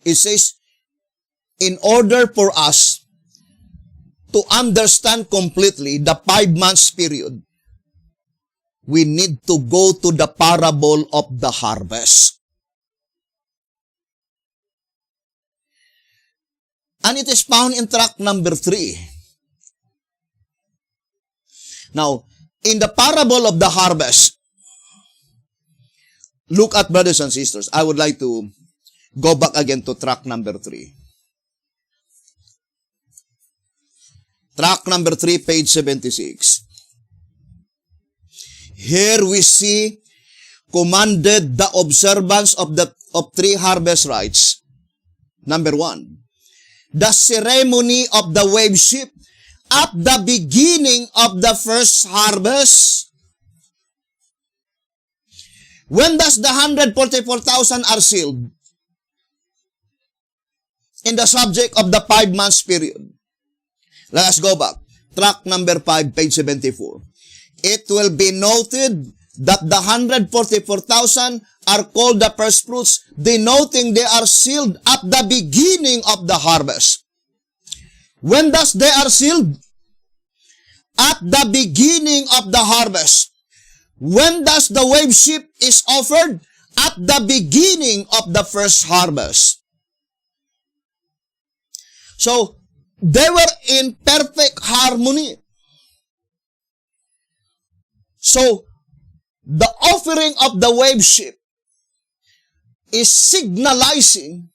A: it says, in order for us to understand completely the 5 months period, we need to go to the parable of the harvest. And it is found in tract number 3. Now, in the parable of the harvest, look at, brothers and sisters, I would like to go back again to tract number 3. Tract number 3, page 76. Here we see commanded the observance of 3 harvest rites. Number 1, the ceremony of the wave sheep at the beginning of the first harvest. When does the 144,000 are sealed? In the subject of the 5 months period. Let us go back. Tract number 5, page 74. It will be noted that the 144,000 are called the first fruits, denoting they are sealed at the beginning of the harvest. When does they are sealed? At the beginning of the harvest. When does the wave sheep is offered? At the beginning of the first harvest. So, They were in perfect harmony. So, the offering of the wave sheep is signalizing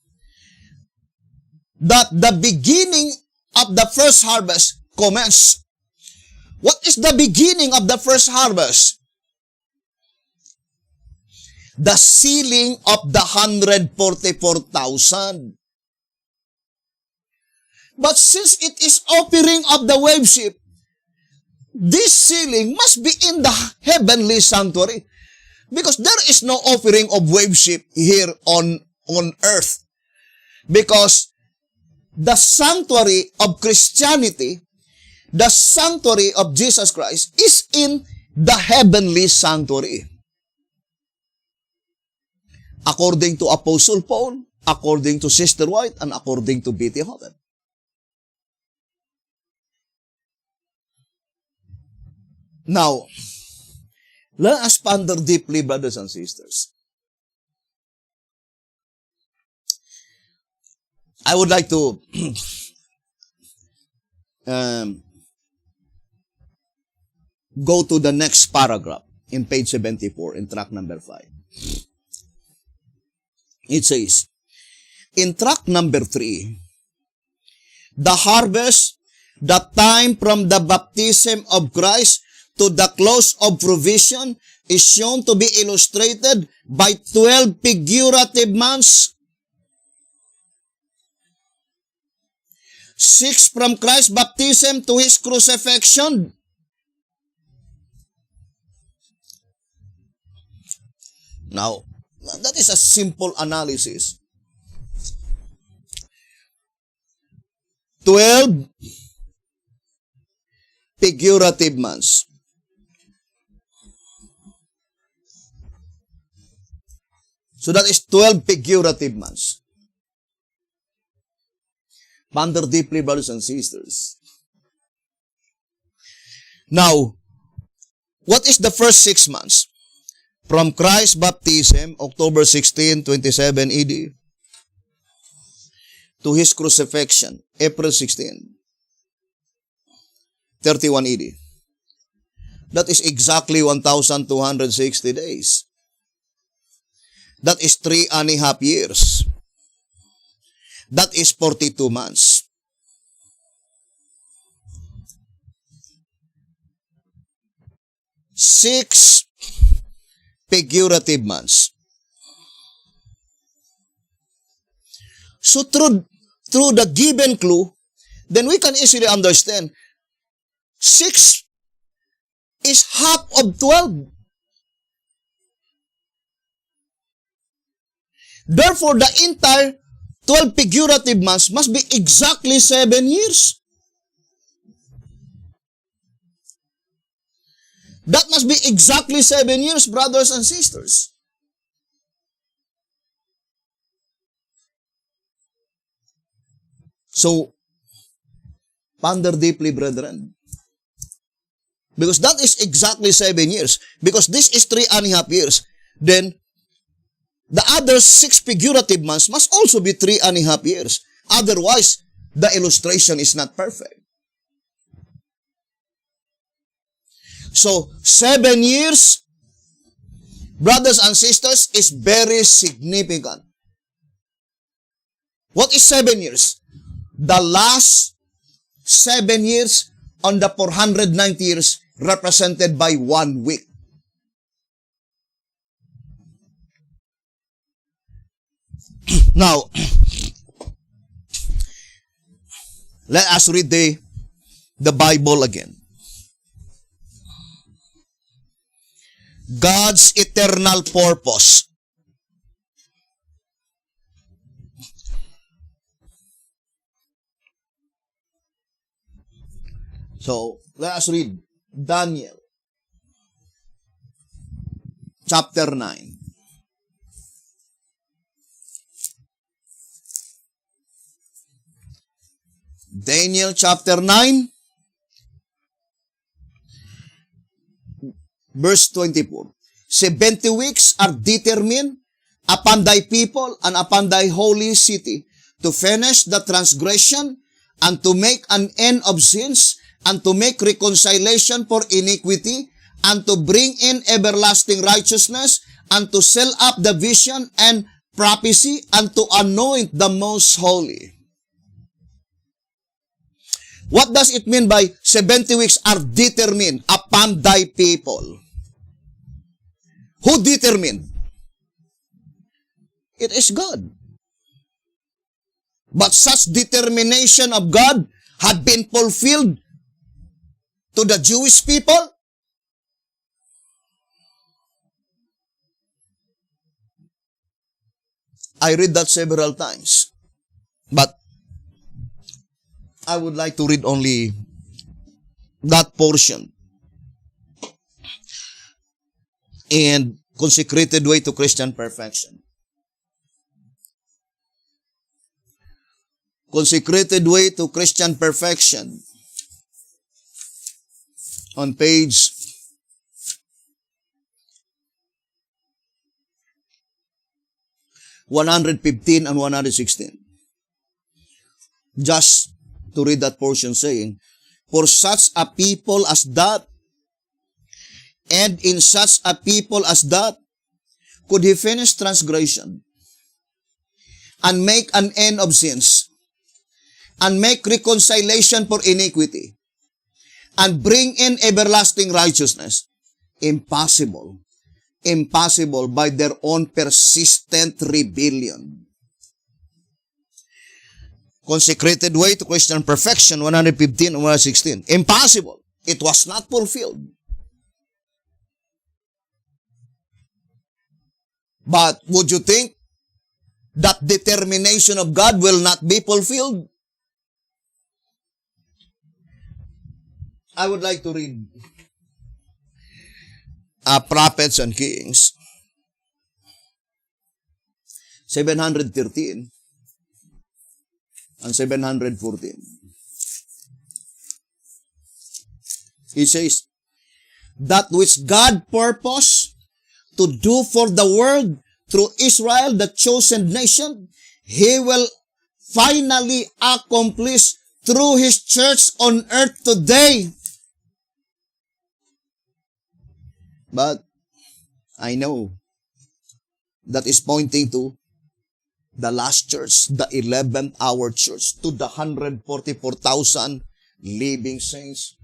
A: that the beginning of the first harvest commenced. What is the beginning of the first harvest? The sealing of the 144,000. But since it is offering of the wave sheep, this sealing must be in the heavenly sanctuary. Because there is no offering of wave sheep here on earth. Because the sanctuary of Christianity, the sanctuary of Jesus Christ, is in the heavenly sanctuary. According to Apostle Paul, according to Sister White, and according to B.T. Hotten. Now, let us ponder deeply, brothers and sisters. I would like to go to the next paragraph in page 74 in track number 5. It says, in track number 3, the harvest, the time from the baptism of Christ to the close of provision, is shown to be illustrated by 12 figurative months. 6 from Christ's baptism to his crucifixion. Now, that is a simple analysis. 12 figurative months. So that is 12 figurative months. Ponder deeply, brothers and sisters. Now, what is the first 6 months? From Christ's baptism, October 16, 27 AD, to his crucifixion, April 16, 31 AD. That is exactly 1,260 days. That is 3.5 years. That is 42 months. Six figurative months. So through the given clue, then we can easily understand 6 is half of 12. Therefore, the entire 12 figurative months must be exactly 7 years. That must be exactly 7 years, brothers and sisters. So, ponder deeply, brethren. Because that is exactly 7 years. Because this is 3.5 years. Then, the other 6 figurative months must also be 3.5 years. Otherwise, the illustration is not perfect. So, 7 years, brothers and sisters, is very significant. What is 7 years? The last 7 years on the 490 years represented by 1 week. Now, let us read the Bible again. God's eternal purpose. So, let us read Daniel chapter 9. Daniel chapter 9, verse 24. 70 weeks are determined upon thy people and upon thy holy city to finish the transgression and to make an end of sins, and to make reconciliation for iniquity, and to bring in everlasting righteousness, and to seal up the vision and prophecy, and to anoint the most holy. What does it mean by 70 weeks are determined upon thy people? Who determined? It is God. But such determination of God had been fulfilled to the Jewish people. I read that several times. But I would like to read only that portion. And consecrated way to Christian perfection. Consecrated way to Christian perfection. On page 115 and 116. Just to read that portion saying, for such a people as that, and in such a people as that, could he finish transgression, and make an end of sins, and make reconciliation for iniquity, and bring in everlasting righteousness? Impossible. Impossible by their own persistent rebellion. Consecrated way to Christian perfection, 115 and 116. Impossible. It was not fulfilled. But would you think that determination of God will not be fulfilled? I would like to read Prophets and Kings, 713 and 714. It says, that which God purposed to do for the world through Israel, the chosen nation, he will finally accomplish through his church on earth today. But I know that is pointing to the last church, the 11th hour church, to the 144,000 living saints.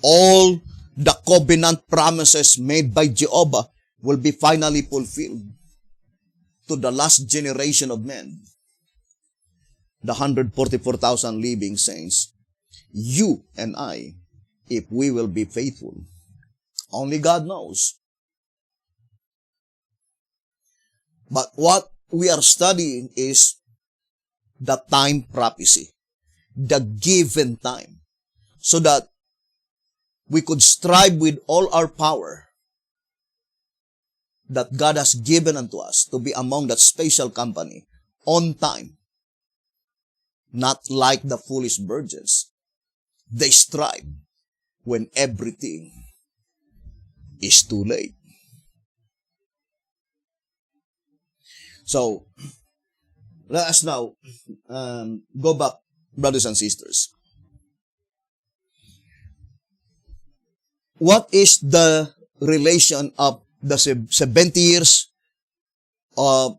A: All the covenant promises made by Jehovah will be finally fulfilled to the last generation of men. The 144,000 living saints. You and I, if we will be faithful. Only God knows. But what we are studying is the time prophecy, the given time, so that we could strive with all our power that God has given unto us to be among that special company on time. Not like the foolish virgins. They strive when everything is too late. So, let us now go back, brothers and sisters. What is the relation of the 70 years of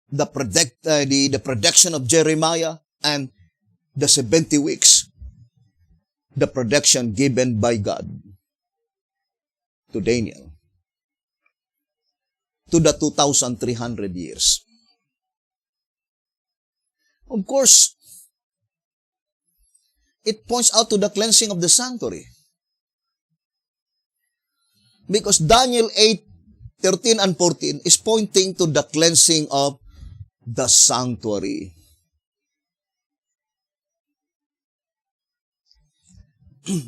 A: the prediction of Jeremiah and the 70 weeks, the prediction given by God to Daniel, to the 2,300 years? Of course, it points out to the cleansing of the sanctuary. Because Daniel 8, 13 and 14 is pointing to the cleansing of the sanctuary.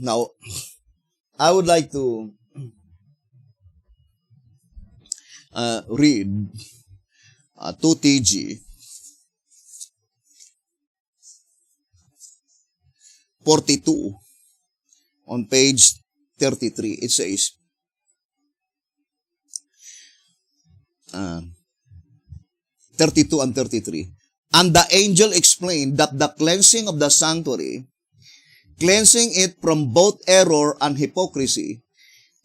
A: Now, I would like to read 2TG 42 on page 33. It says, 32 and 33. And the angel explained that the cleansing of the sanctuary, cleansing it from both error and hypocrisy,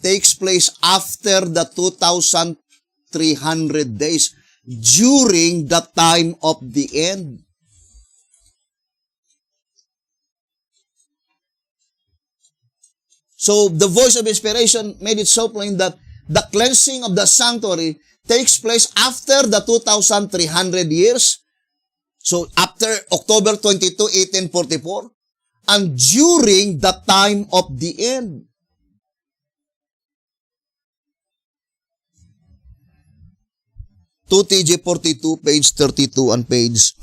A: takes place after the 2,300 days, during the time of the end. So the voice of inspiration made it so plain that the cleansing of the sanctuary takes place after the 2,300 years. So after October 22, 1844, and during the time of the end. TG 42, page 32 and page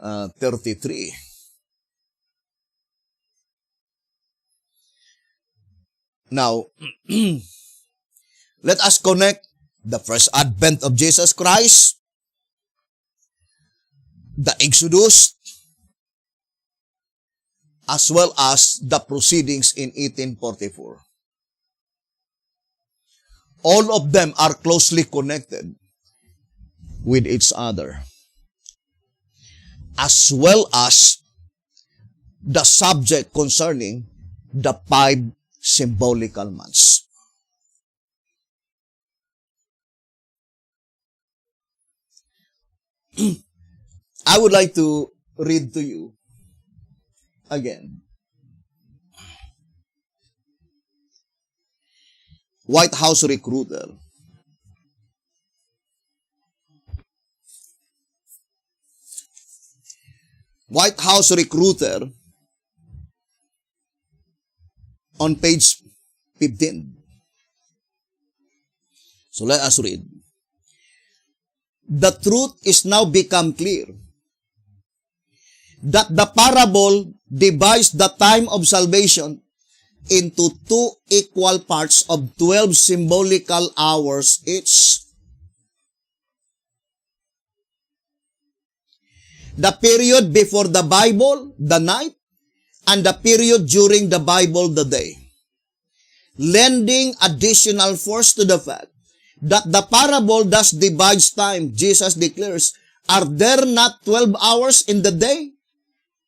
A: 33. Now, let us connect the first advent of Jesus Christ, the Exodus, as well as the proceedings in 1844. All of them are closely connected with each other, as well as the subject concerning the 5 symbolical months. I would like to read to you again. White House Recruiter. White House Recruiter on page 15. So let us read. The truth is now become clear that the parable divides the time of salvation into 2 equal parts of 12 symbolical hours each. The period before the Bible, the night, and the period during the Bible, the day, lending additional force to the fact that the parable thus divides time. Jesus declares, "Are there not 12 hours in the day?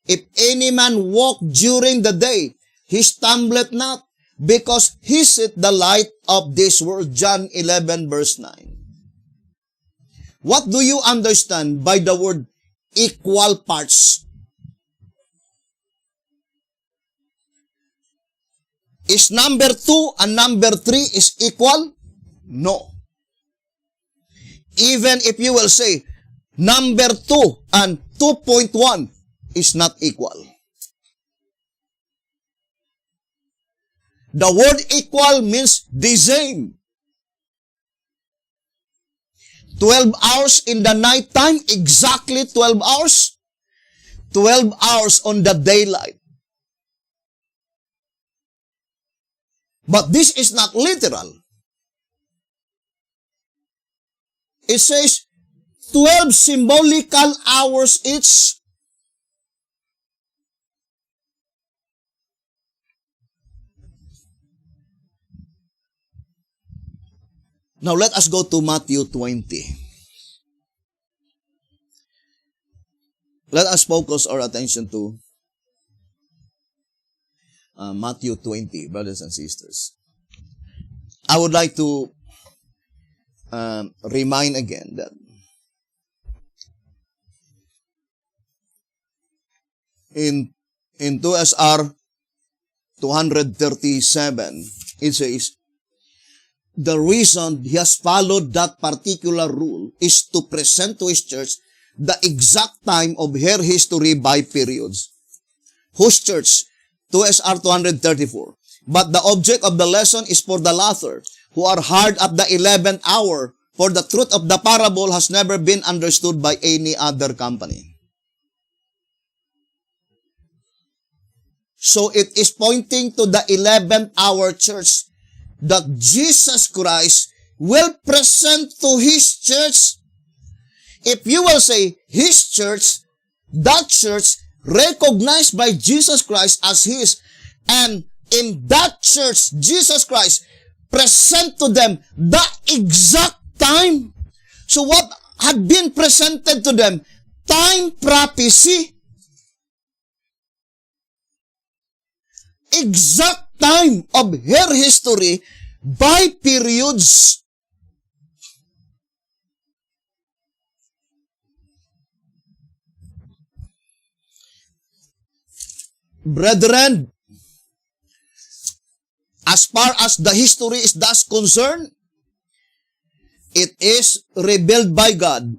A: If any man walk during the day, he stumbleth not, because he seeth the light of this world." John 11, verse 9. What do you understand by the word equal parts? Is number 2 and number 3 is equal? No. Even if you will say number 2 and 2.1 is not equal. The word equal means the same. 12 hours in the night time, exactly 12 hours. 12 hours on the daylight. But this is not literal. It says 12 symbolical hours each. Now let us go to Matthew 20. Let us focus our attention to Matthew 20, brothers and sisters. I would like to remind again that in 2SR 237, it says, the reason he has followed that particular rule is to present to his church the exact time of her history by periods. Whose church? 2SR 234. But the object of the lesson is for the latter, who are hard at the 11th hour, for the truth of the parable has never been understood by any other company. So it is pointing to the 11th hour church that Jesus Christ will present to his church. If you will say his church, that church recognized by Jesus Christ as his, and in that church, Jesus Christ present to them the exact time. So what had been presented to them time prophecy. Exact time of her history by periods. Brethren, as far as the history is thus concerned, it is revealed by God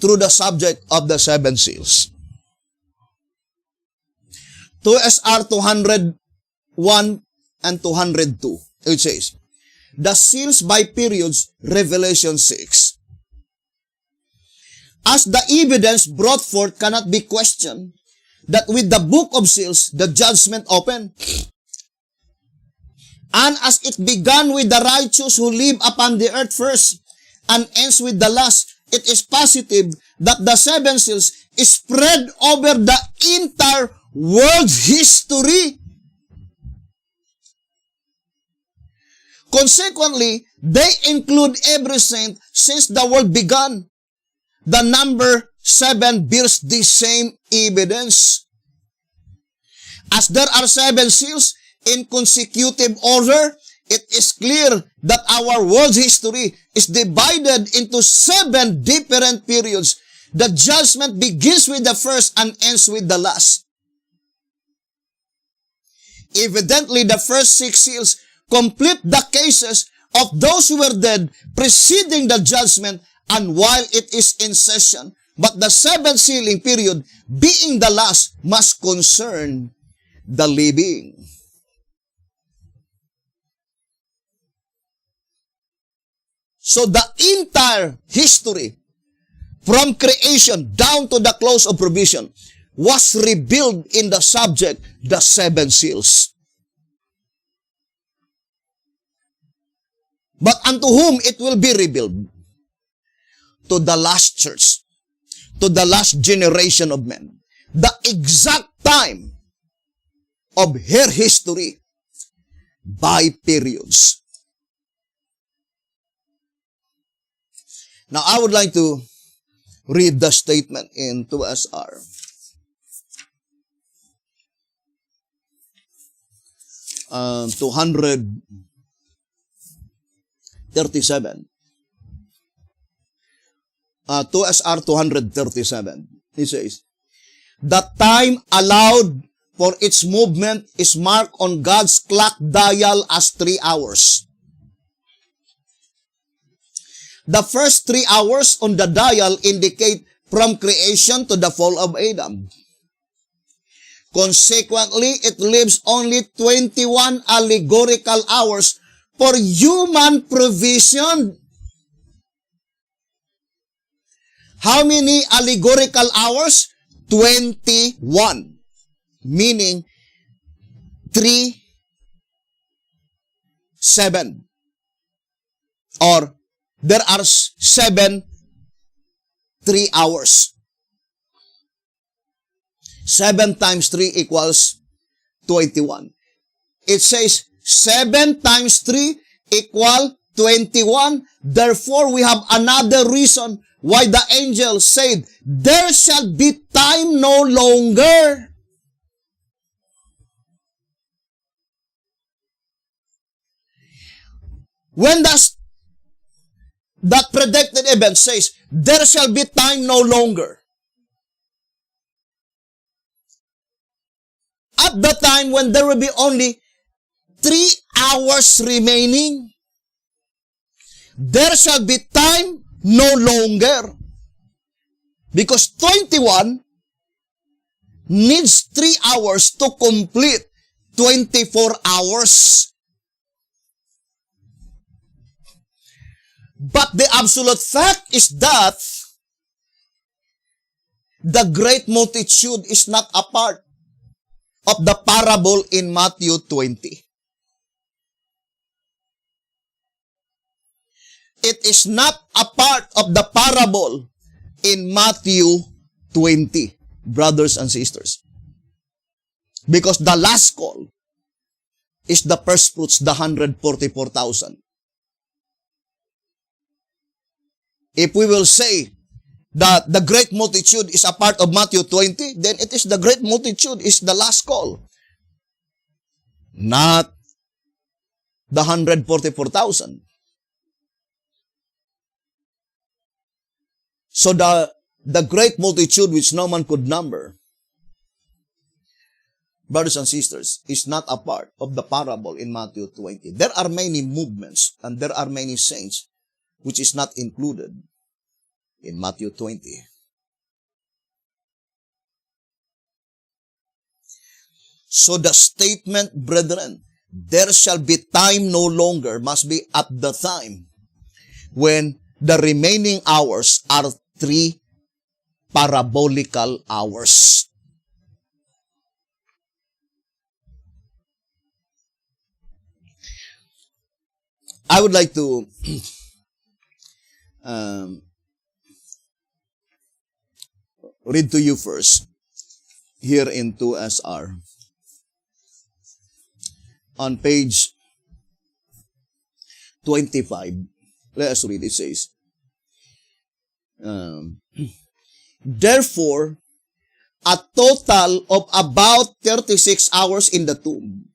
A: through the subject of the seven seals. 2SR 201 and 202, it says, the seals by periods, Revelation 6. As the evidence brought forth cannot be questioned, that with the book of seals, the judgment opened. And as it began with the righteous who live upon the earth first, and ends with the last, it is positive that the seven seals is spread over the entire world's history. Consequently, they include every saint since the world began. The number 7 bears the same evidence. As there are 7 seals in consecutive order, it is clear that our world's history is divided into 7 different periods. The judgment begins with the first and ends with the last. Evidently, the first 6 seals complete the cases of those who were dead preceding the judgment and while it is in session. But the 7th sealing period, being the last, must concern the living. So the entire history, from creation down to the close of provision, was revealed in the subject, the 7 seals. But unto whom it will be revealed? To the last church, to the last generation of men. The exact time of her history by periods. Now, I would like to read the statement in 2SR. Uh, 237. 2SR 237. It says, the time allowed for its movement is marked on God's clock dial as 3 hours. The first 3 hours on the dial indicate from creation to the fall of Adam. Consequently, it leaves only 21 allegorical hours for human provision. How many allegorical hours? 21. Meaning 3, 7. Or there are 7, 3 hours. 7 times 3 equals 21. It says 7 times 3 equal 21. Therefore, we have another reason why the angel said, there shall be time no longer. When that predicted event says, there shall be time no longer. At the time when there will be only 3 hours remaining, there shall be time no longer. Because 21 needs 3 hours to complete 24 hours. But the absolute fact is that the great multitude is not a part of the parable in Matthew 20. It is not a part of the parable in Matthew 20, brothers and sisters. Because the last call is the first fruits, the 144,000. If we will say that the great multitude is a part of Matthew 20, then it is the great multitude is the last call. Not the 144,000. So the great multitude which no man could number, brothers and sisters, is not a part of the parable in Matthew 20. There are many movements and there are many saints which is not included in Matthew 20. So the statement, brethren, there shall be time no longer, must be at the time when the remaining hours are 3 parabolical hours. I would like to read to you first here in 2SR. On page 25, let us read. It says, therefore, a total of about 36 hours in the tomb,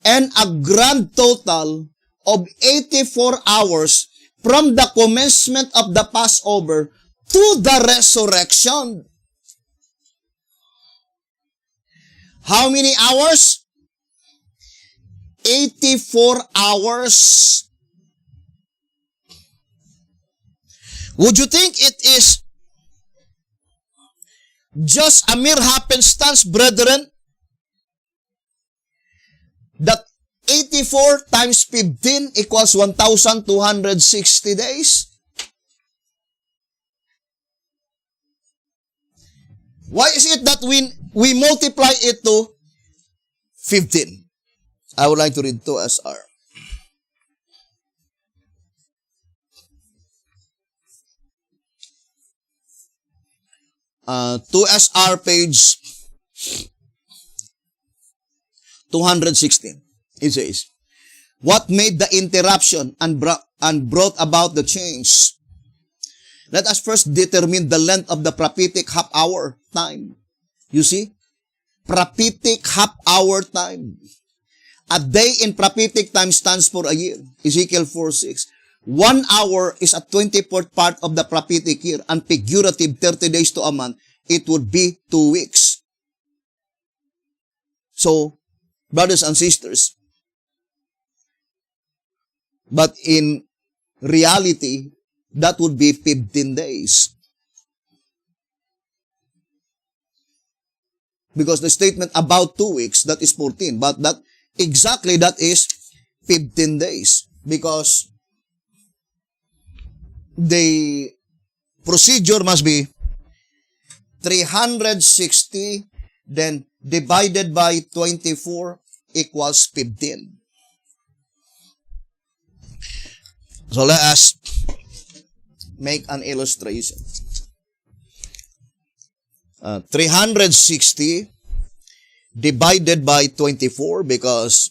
A: and a grand total of 84 hours from the commencement of the Passover to the resurrection. How many hours? 84 hours. Would you think it is just a mere happenstance, brethren, that 84 times 15 equals 1,260 days? Why is it that we multiply it to 15? I would like to read 2SR. Uh, 2SR page 216. It says, what made the interruption and brought about the change? Let us first determine the length of the prophetic half-hour time. You see? Prophetic half-hour time. A day in prophetic time stands for a year. Ezekiel 4:6. 1 hour is a 24th part of the prophetic year, and figurative 30 days to a month, it would be 2 weeks. So, brothers and sisters, but in reality, that would be 15 days. Because the statement about 2 weeks, that is 14, but that is 15 days. Because the procedure must be 360, then divided by 24 equals 15. So let us make an illustration. 360 divided by 24, because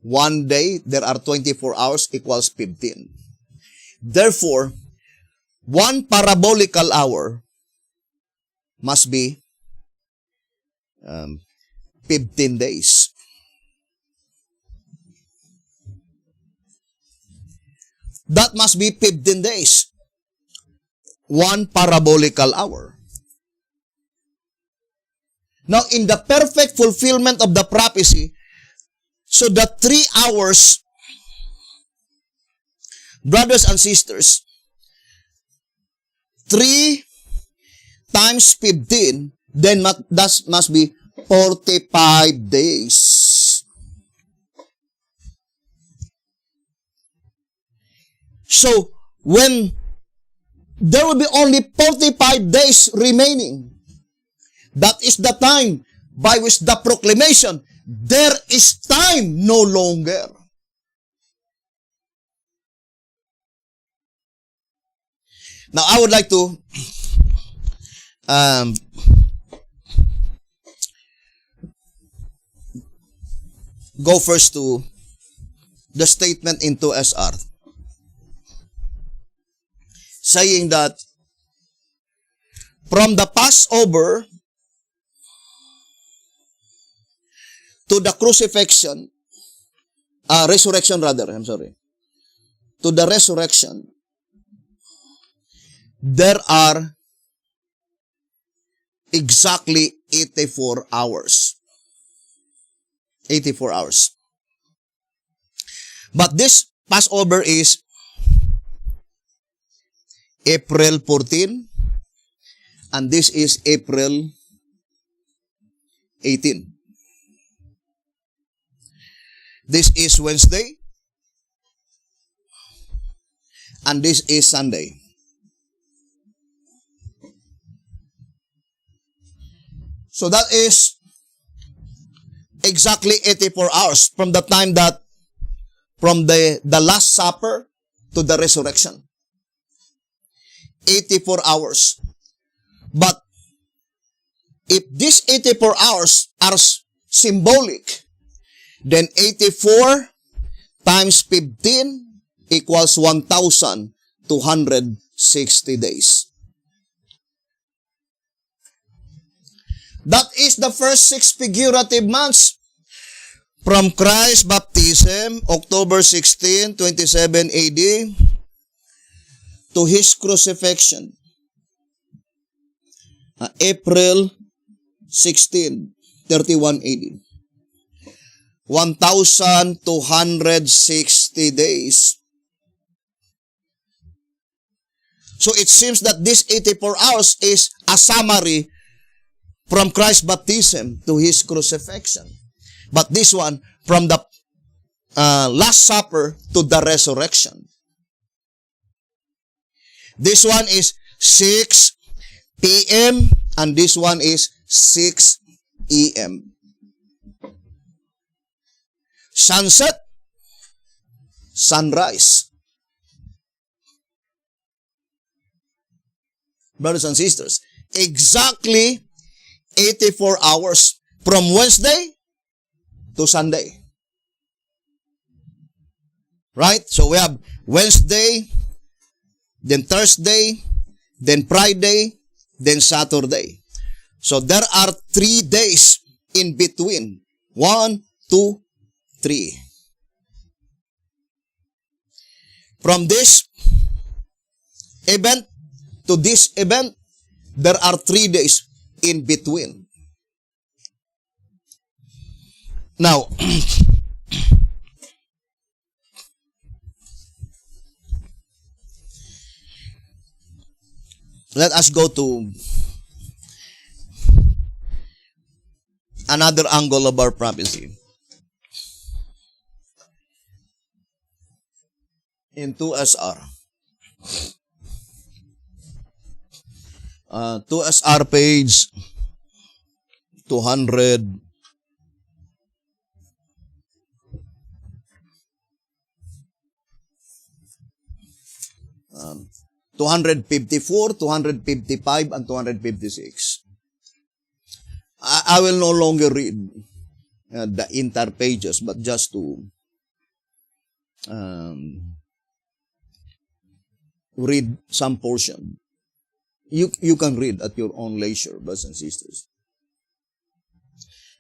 A: one day there are 24 hours, equals 15. Therefore, one parabolical hour must be 15 days. That must be 15 days. One parabolical hour. Now, in the perfect fulfillment of the prophecy, so the 3 hours, brothers and sisters, 3 times 15, then that must be 45 days. So, when there will be only 45 days remaining, that is the time by which the proclamation, there is time no longer. Now, I would like to go first to the statement in 2SR. saying that from the Passover to the crucifixion, resurrection rather, to the resurrection, there are exactly 84 hours. 84 hours. But this Passover is April 14, and this is April 18. This is Wednesday, and this is Sunday. So that is exactly 84 hours from the time that, from the Last Supper to the resurrection. 84 hours. But if these 84 hours are symbolic, then 84 times 15 equals 1,260 days. That is the first 6 figurative months from Christ's baptism, October 16, 27 AD, to His crucifixion, April 16, 31 AD. 1,260 days. So it seems that this 84 hours is a summary from Christ's baptism to His crucifixion. But this one, from the Last Supper to the resurrection. This one is 6 p.m. and this one is 6 a.m. Sunset, sunrise. Brothers and sisters, exactly 84 hours from Wednesday to Sunday. Right? So we have Wednesday, then Thursday, then Friday, then Saturday. So there are 3 days in between. 1, 2, 3. From this event to this event, there are 3 days in between. Now, let us go to another angle of our prophecy. In 2SR. 2SR page 200. 254, 255, and 256. I will no longer read the entire pages, but just to read some portion. You can read at your own leisure, brothers and sisters.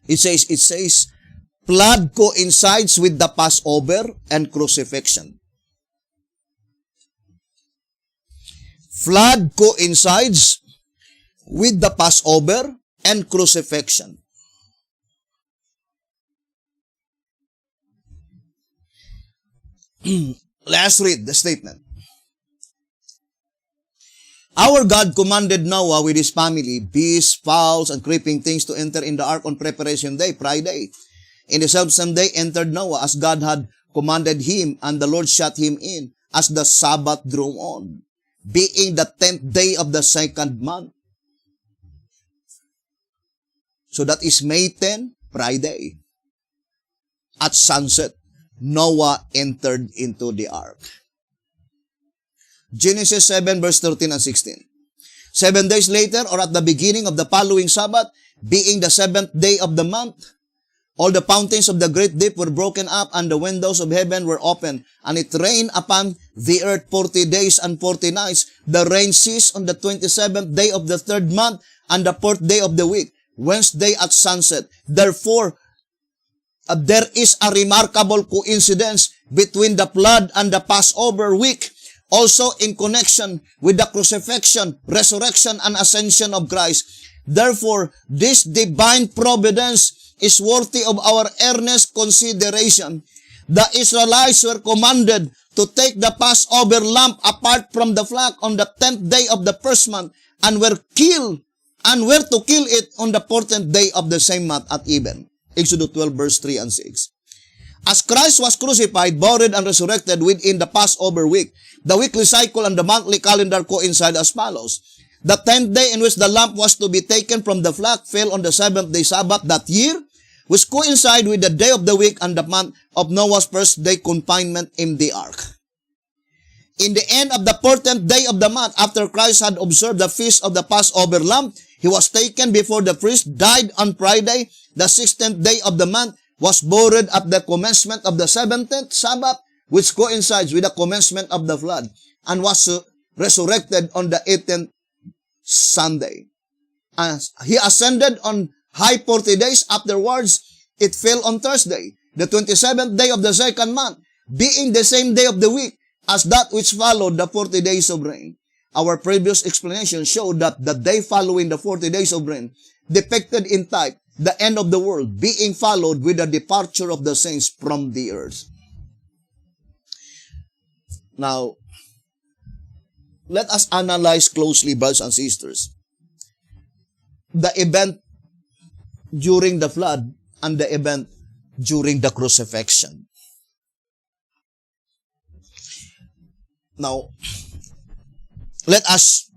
A: It says, blood coincides with the Passover and crucifixion. Flood coincides with the Passover and crucifixion. Let's read the statement. Our God commanded Noah with his family, beasts, fowls, and creeping things to enter in the ark on preparation day, Friday. In the selfsame day entered Noah as God had commanded him, and the Lord shut him in as the Sabbath drew on, being the 10th day of the 2nd month. So that is May 10, Friday. At sunset, Noah entered into the ark. Genesis 7 verse 13 and 16. 7 days later, or at the beginning of the following Sabbath, being the 7th day of the month, All the fountains of the great deep were broken up, and the windows of heaven were opened, and it rained upon the earth 40 days and 40 nights. The rain ceased on the 27th day of the third month, and the fourth day of the week, Wednesday at sunset. Therefore, there is a remarkable coincidence between the flood and the Passover week, also in connection with the crucifixion, resurrection, and ascension of Christ. Therefore, this divine providence is worthy of our earnest consideration. The Israelites were commanded to take the Passover lamb apart from the flock on the 10th day of the first month, and were to kill it on the 14th day of the same month at even. Exodus 12 verse 3 and 6. As Christ was crucified, buried, and resurrected within the Passover week, the weekly cycle and the monthly calendar coincide as follows. The 10th day in which the lamb was to be taken from the flock fell on the 7th day Sabbath that year, which coincide with the day of the week and the month of Noah's first day confinement in the ark. In the end of the 14th day of the month, after Christ had observed the feast of the Passover lamb, he was taken before the priest, died on Friday, the 16th day of the month, was buried at the commencement of the 17th Sabbath, which coincides with the commencement of the flood, and was resurrected on the 18th Sunday. As he ascended on high 40 days afterwards, it fell on Thursday, the 27th day of the second month, being the same day of the week as that which followed the 40 days of rain. Our previous explanation showed that the day following the 40 days of rain depicted in type the end of the world, being followed with the departure of the saints from the earth. Now, let us analyze closely, brothers and sisters, the event during the flood and the event during the crucifixion. Now, let us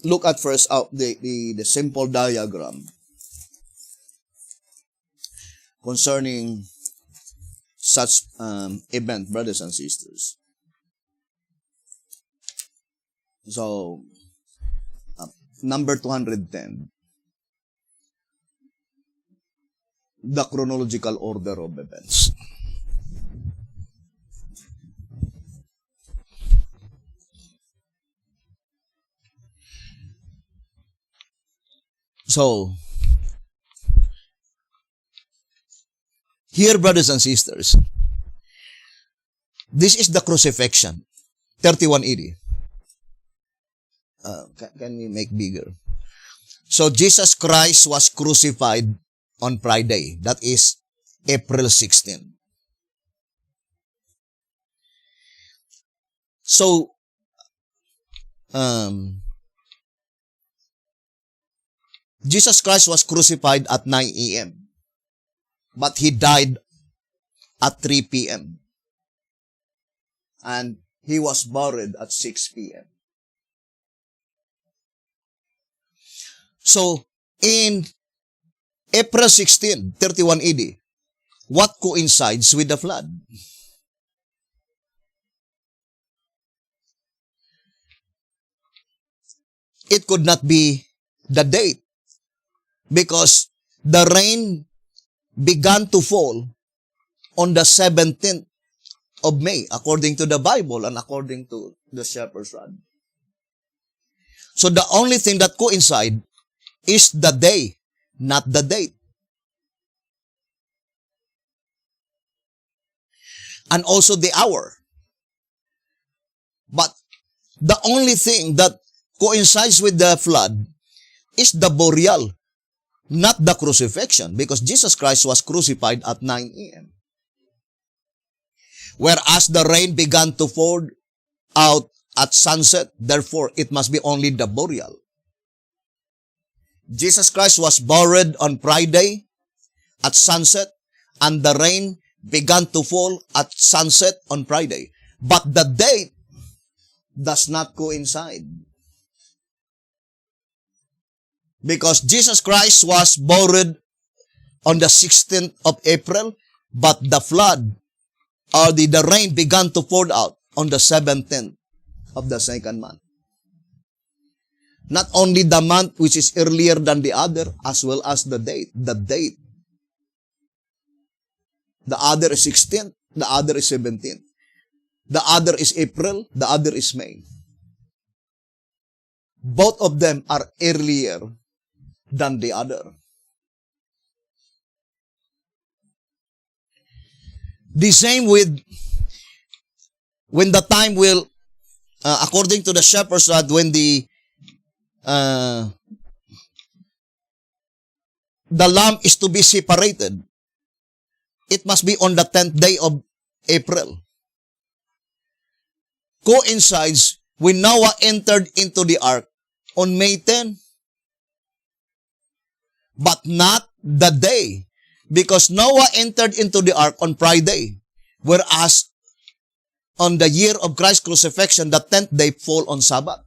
A: look at first out the simple diagram concerning such event, brothers and sisters. So, number 210, the chronological order of events. So, here, brothers and sisters, this is the crucifixion, 3180. Can we make bigger? So, Jesus Christ was crucified on Friday. That is April 16. So, Jesus Christ was crucified at 9 a.m. But he died at 3 p.m. And he was buried at 6 p.m. So, in April 16, 31 AD, what coincides with the flood? It could not be the date, because the rain began to fall on the 17th of May, according to the Bible and according to the shepherd's rod. So the only thing that coincide is the day, not the date. And also the hour. But the only thing that coincides with the flood is the burial, not the crucifixion, because Jesus Christ was crucified at 9 a.m. Whereas the rain began to fall out at sunset, therefore it must be only the burial. Jesus Christ was buried on Friday at sunset, and the rain began to fall at sunset on Friday. But the date does not coincide. Because Jesus Christ was buried on the 16th of April, but the flood or the rain began to fall out on the 17th of the second month. Not only the month which is earlier than the other, as well as the date. The date The other is 16th. The other is 17th. The other is April. The other is May. Both of them are earlier than the other. The same with when the time will, according to the shepherd's rod, when the lamb is to be separated, it must be on the 10th day of April. Coincides when Noah entered into the ark on May 10. But not the day, because Noah entered into the ark on Friday, whereas on the year of Christ's crucifixion, the 10th day fall on Sabbath.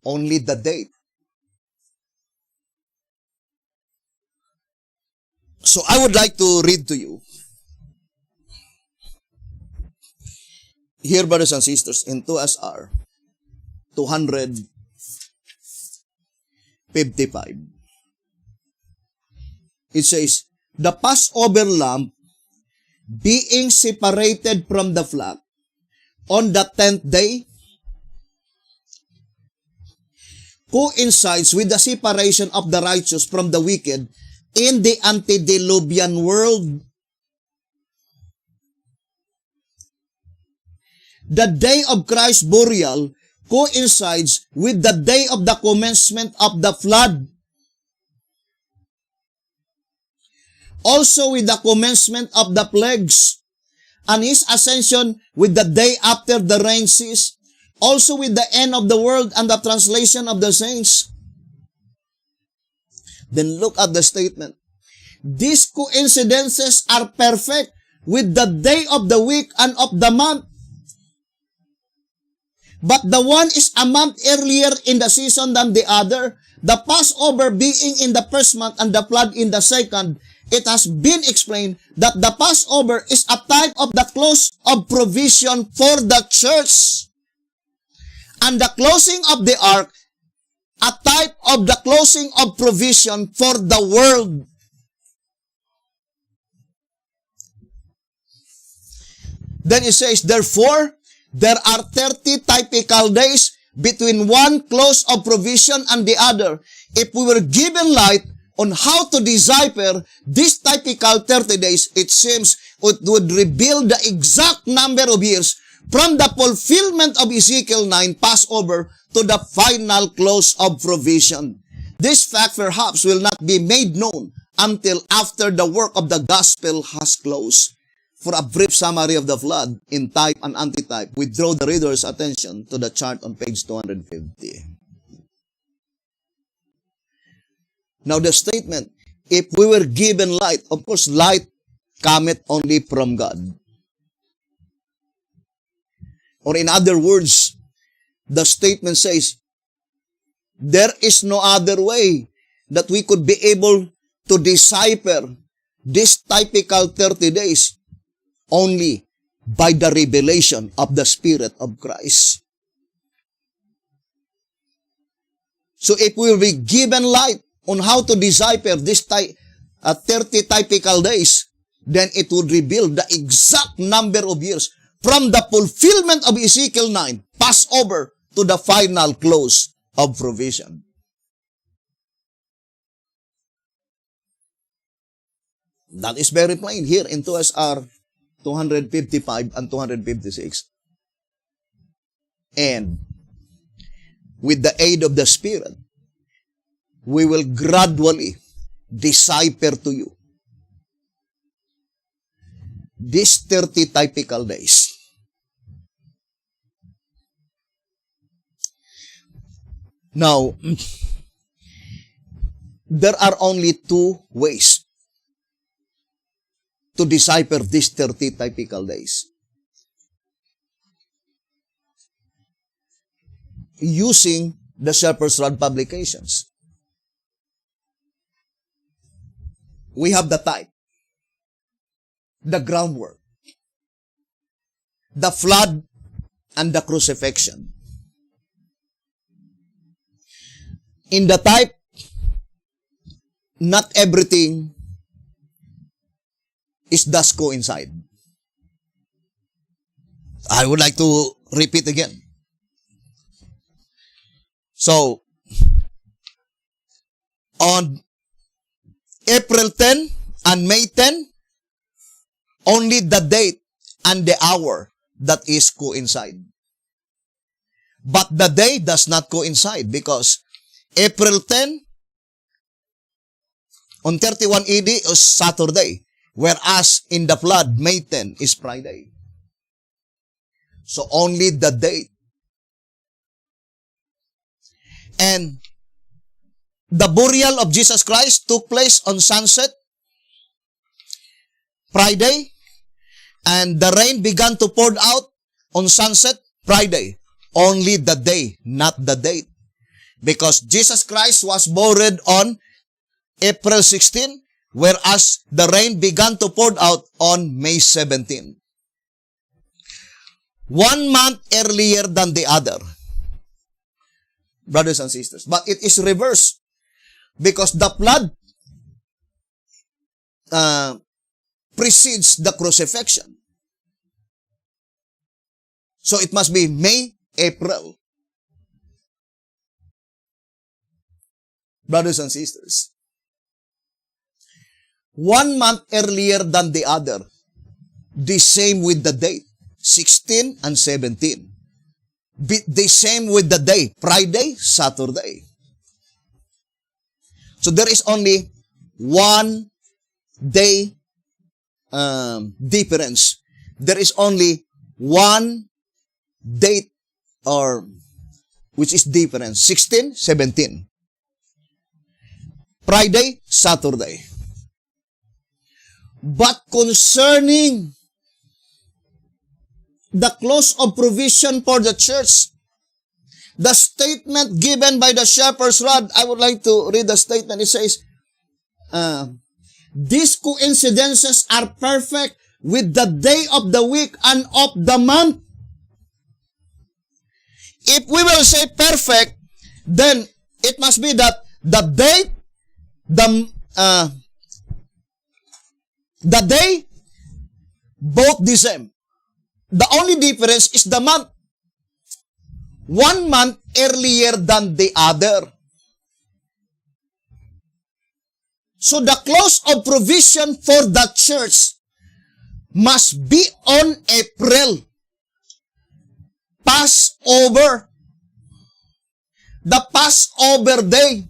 A: Only the date. So I would like to read to you here, brothers and sisters, in 2SR 255. It says, the Passover lamb being separated from the flock on the 10th day coincides with the separation of the righteous from the wicked in the antediluvian world. The day of Christ's burial coincides with the day of the commencement of the flood. Also with the commencement of the plagues, and his ascension with the day after the rain ceased, also with the end of the world and the translation of the saints. Then look at the statement. These coincidences are perfect with the day of the week and of the month. But the one is a month earlier in the season than the other, the Passover being in the first month and the flood in the second. It has been explained that the Passover is a type of the close of provision for the church. And the closing of the ark, a type of the closing of provision for the world. Then it says, therefore, there are 30 typical days between one close of provision and the other. If we were given light on how to decipher these typical 30 days, it seems it would reveal the exact number of years from the fulfillment of Ezekiel 9 Passover to the final close of provision. This fact perhaps will not be made known until after the work of the gospel has closed. For a brief summary of the flood in type and antitype, we draw the reader's attention to the chart on page 250. Now the statement, if we were given light, of course light cometh only from God. Or in other words, the statement says, there is no other way that we could be able to decipher this typical 30 days only by the revelation of the Spirit of Christ. So if we will be given light on how to decipher this 30 typical days, then it would reveal the exact number of years from the fulfillment of Ezekiel 9, Passover, to the final close of provision. That is very plain here in 2SR 255 and 256. And with the aid of the Spirit, we will gradually decipher to you these 30 typical days. Now, there are only two ways to decipher these 30 typical days. Using the Shepherd's Rod publications. We have the type, the groundwork, the flood, and the crucifixion. In the type, not everything is thus coincide. I would like to repeat again. So, on April 10 and May 10, only the date and the hour that is coincide. But the day does not coincide because April 10 on 31 AD is Saturday, whereas in the flood, May 10 is Friday. So only the date. And the burial of Jesus Christ took place on sunset, Friday, and the rain began to pour out on sunset, Friday. Only the day, not the date. Because Jesus Christ was buried on April 16, whereas the rain began to pour out on May 17. 1 month earlier than the other. Brothers and sisters. But it is reversed. Because the flood precedes the crucifixion. So it must be May, April. Brothers and sisters. 1 month earlier than the other. The same with the date. 16 and 17. The same with the day. Friday, Saturday. So there is only 1 day difference. There is only 1 date or which is difference. 16, 17. Friday, Saturday. But concerning the close of provision for the church, the statement given by the shepherd's rod, I would like to read the statement. It says, these coincidences are perfect with the day of the week and of the month. If we will say perfect, then it must be that the date, the day, both the same. The only difference is the month. 1 month earlier than the other. So the close of provision for the church must be on April. Passover. The Passover day.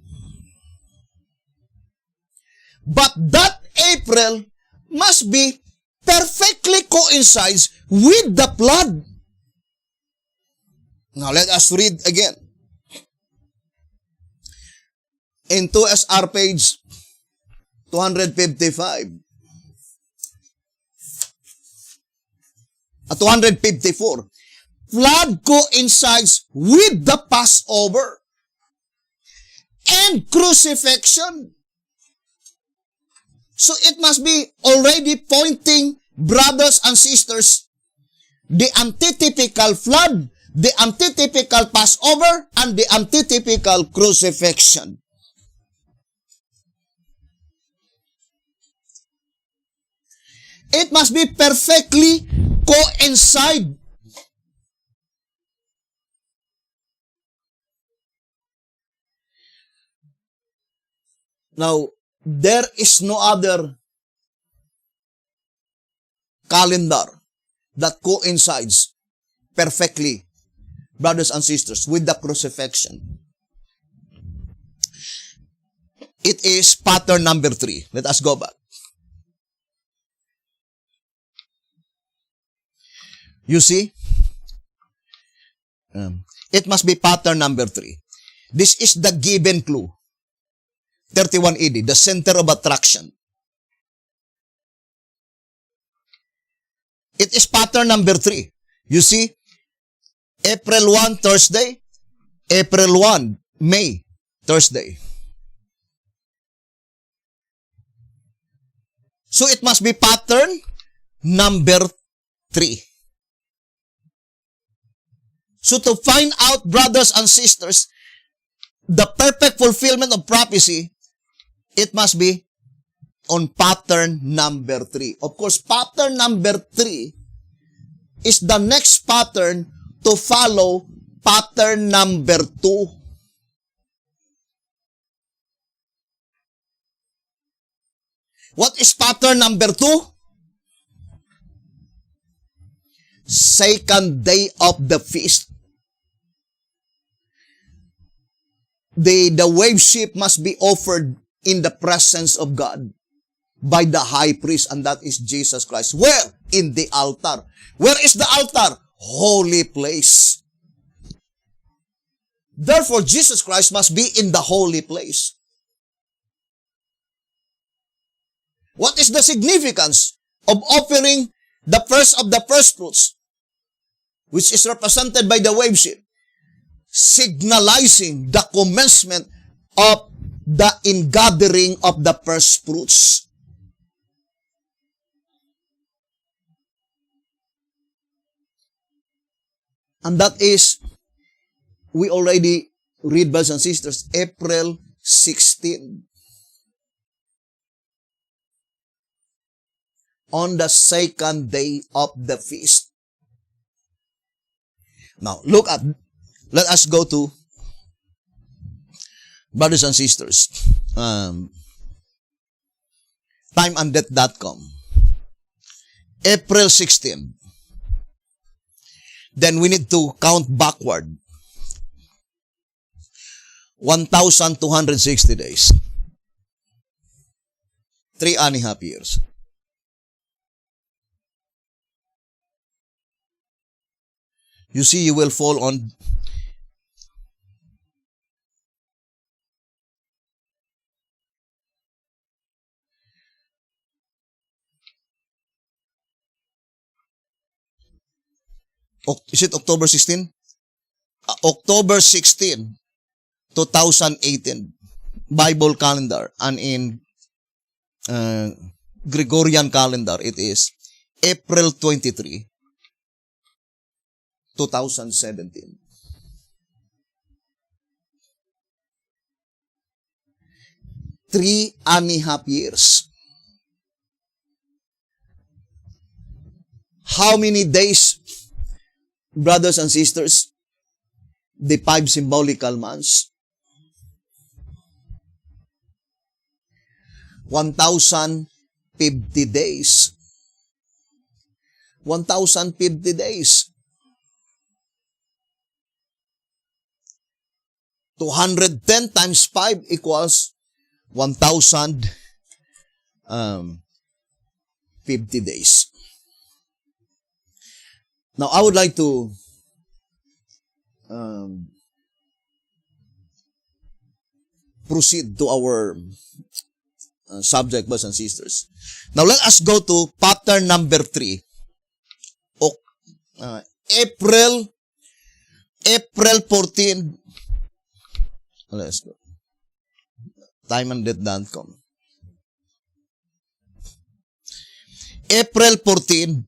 A: But that April must be perfectly coincides with the flood. Now let us read again. In 2SR page 255. 254. Flood coincides with the Passover and crucifixion. So it must be already pointing, brothers and sisters, the antitypical flood, the antitypical Passover, and the antitypical crucifixion. It must be perfectly coincide. Now, there is no other calendar that coincides perfectly, brothers and sisters, with the crucifixion. It is pattern number 3. Let us go back. You see? It must be pattern number 3. This is the given clue. 31 AD, the center of attraction. It is pattern number 3. You see? April 1, Thursday. April 1, May, Thursday. So it must be pattern number 3. So to find out, brothers and sisters, the perfect fulfillment of prophecy, it must be on pattern number 3. Of course, pattern number 3 is the next pattern to follow pattern number 2. What is pattern number 2? Second day of the feast. The worship must be offered in the presence of God by the high priest, and that is Jesus Christ. Where? In the altar. Where is the altar? Holy place. Therefore, Jesus Christ must be in the holy place. What is the significance of offering the first of the first fruits, which is represented by the worship? Signalizing the commencement of the ingathering of the first fruits. And that is, we already read, brothers and sisters, April 16. On the second day of the feast. Now, let us go to, brothers and sisters, timeanddeath.com. April 16. Then we need to count backward. 1,260 days. 3.5 years. You see, you will fall on is it October 16? October 16, 2018. Bible calendar. And in Gregorian calendar, it is April 23, 2017. Three and a half years. How many days, brothers and sisters? The 5 symbolical months. 1,050 days. 1,050 days. 210 times 5 equals 1,050 days. Now, I would like to proceed to our subject, brothers and sisters. Now, let us go to pattern number 3. April 14. Let's go. Timeanddeath.com. April 14,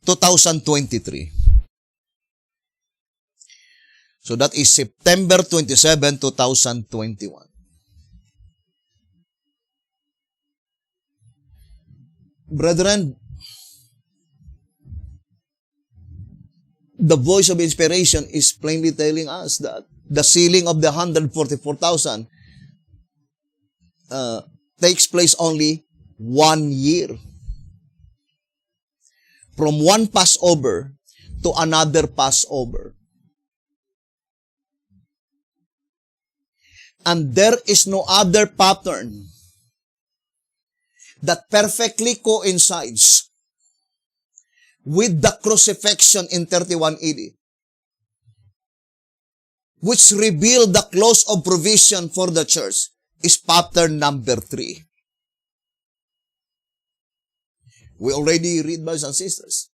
A: 2023. So that is September 27, 2021. Brethren, the voice of inspiration is plainly telling us that the sealing of the 144,000 takes place only 1 year. From one Passover to another Passover. And there is no other pattern that perfectly coincides with the crucifixion in 31 AD, which revealed the close of provision for the church, is pattern number 3. We already read, brothers and sisters.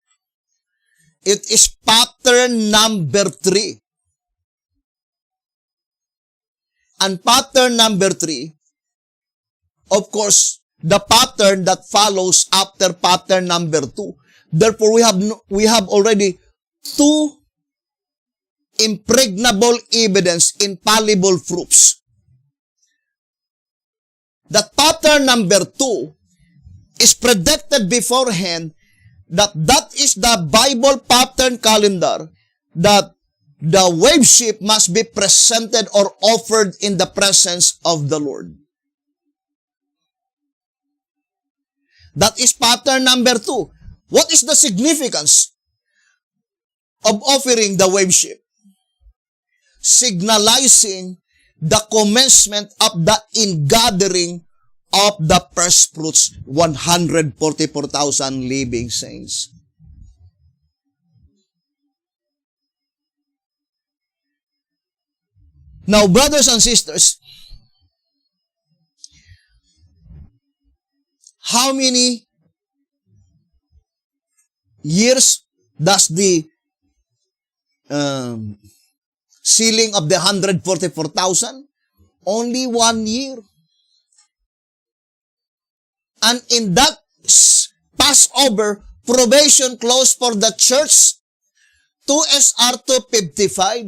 A: It is pattern number 3. And pattern number 3, of course, the pattern that follows after pattern number 2. Therefore, we have already 2 impregnable evidence, infallible proofs, that pattern number 2 is predicted beforehand, that is the Bible pattern calendar, that the worship must be presented or offered in the presence of the Lord. That is pattern number 2. What is the significance of offering the worship? Signalizing the commencement of the ingathering of the first fruits, 144,000 living saints. Now, brothers and sisters, how many years does the sealing of the 144,000? Only 1 year. And in that Passover, probation closed for the church, 2 SR 255.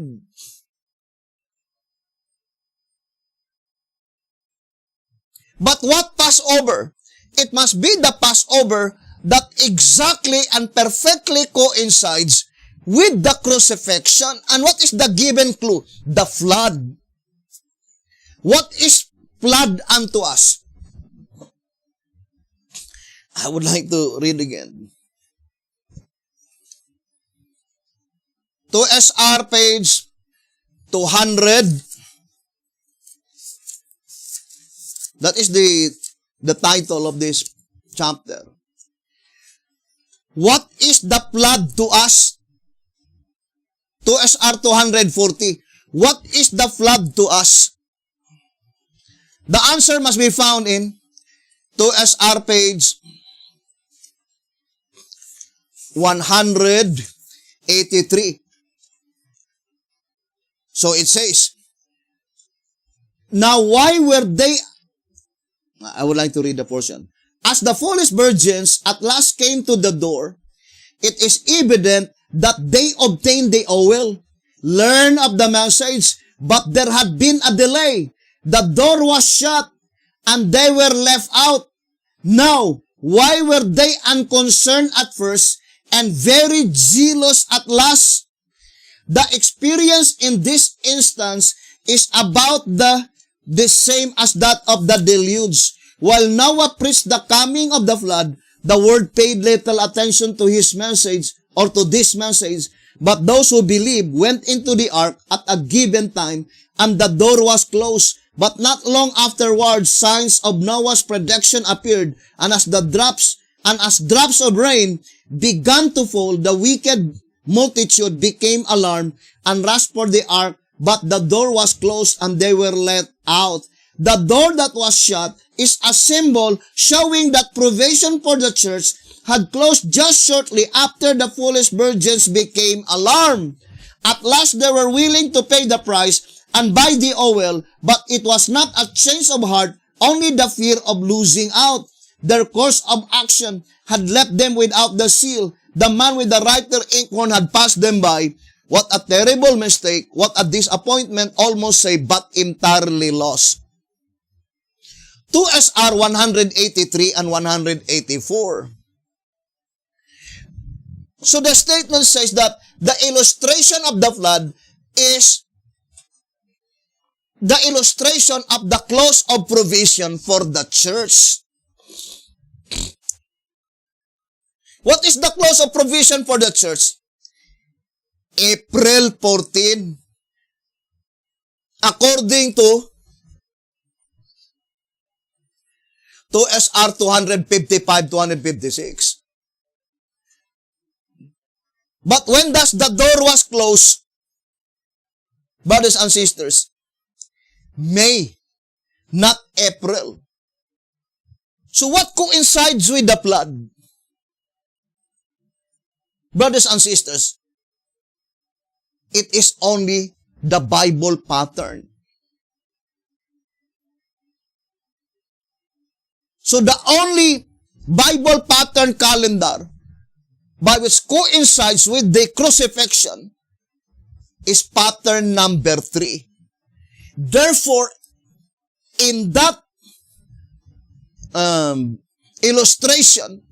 A: But what Passover? It must be the Passover that exactly and perfectly coincides with the crucifixion. And what is the given clue? The flood. What is flood unto us? I would like to read again. 2 SR page 200. That is the title of this chapter. What is the flood to us? 2 SR 240. What is the flood to us? The answer must be found in 2 SR page 183. So it says, now why were they, I would like to read the portion. As the foolish virgins at last came to the door, it is evident that they obtained the oil, learned of the message, but there had been a delay. The door was shut, and they were left out. Now, why were they unconcerned at first, and very zealous at last? The experience in this instance is about the same as that of the deluge. While Noah preached the coming of the flood, the world paid little attention to his message or to this message, but those who believed went into the ark at a given time, and the door was closed. But not long afterwards, signs of Noah's prediction appeared, and as drops of rain began to fall, the wicked multitude became alarmed and rushed for the ark, but the door was closed and they were let out. The door that was shut is a symbol showing that provision for the church had closed just shortly after the foolish virgins became alarmed. At last they were willing to pay the price and buy the oil, but it was not a change of heart, only the fear of losing out. Their course of action had left them without the seal. The man with the writer inkhorn had passed them by. What a terrible mistake, what a disappointment, almost say, but entirely lost. 2 SR 183 and 184. So the statement says that the illustration of the flood is the illustration of the close of provision for the church. What is the close of provision for the church? April 14. According to SR 255-256. But when does the door was closed, brothers and sisters? May, not April. So what coincides with the flood? Brothers and sisters, it is only the Bible pattern. So the only Bible pattern calendar by which coincides with the crucifixion is pattern number 3. Therefore, in that illustration,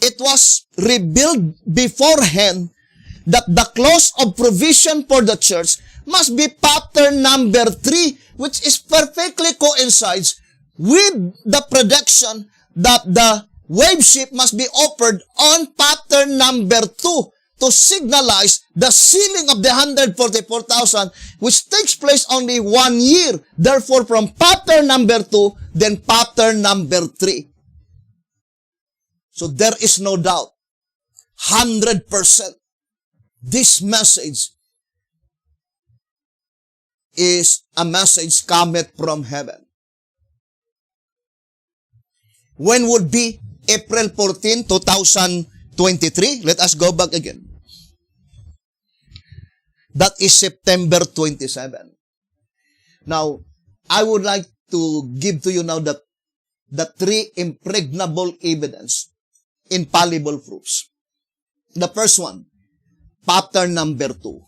A: it was revealed beforehand that the clause of provision for the church must be pattern number 3, which is perfectly coincides with the prediction that the wave ship must be offered on pattern number 2 to signalize the sealing of the 144,000, which takes place only 1 year. Therefore, from pattern number 2, then pattern number 3. So there is no doubt, 100%, this message is a message cometh from heaven. When would be April 14, 2023? Let us go back again. That is September 27. Now, I would like to give to you now the 3 impregnable evidence, infallible proofs. The first one, pattern number 2.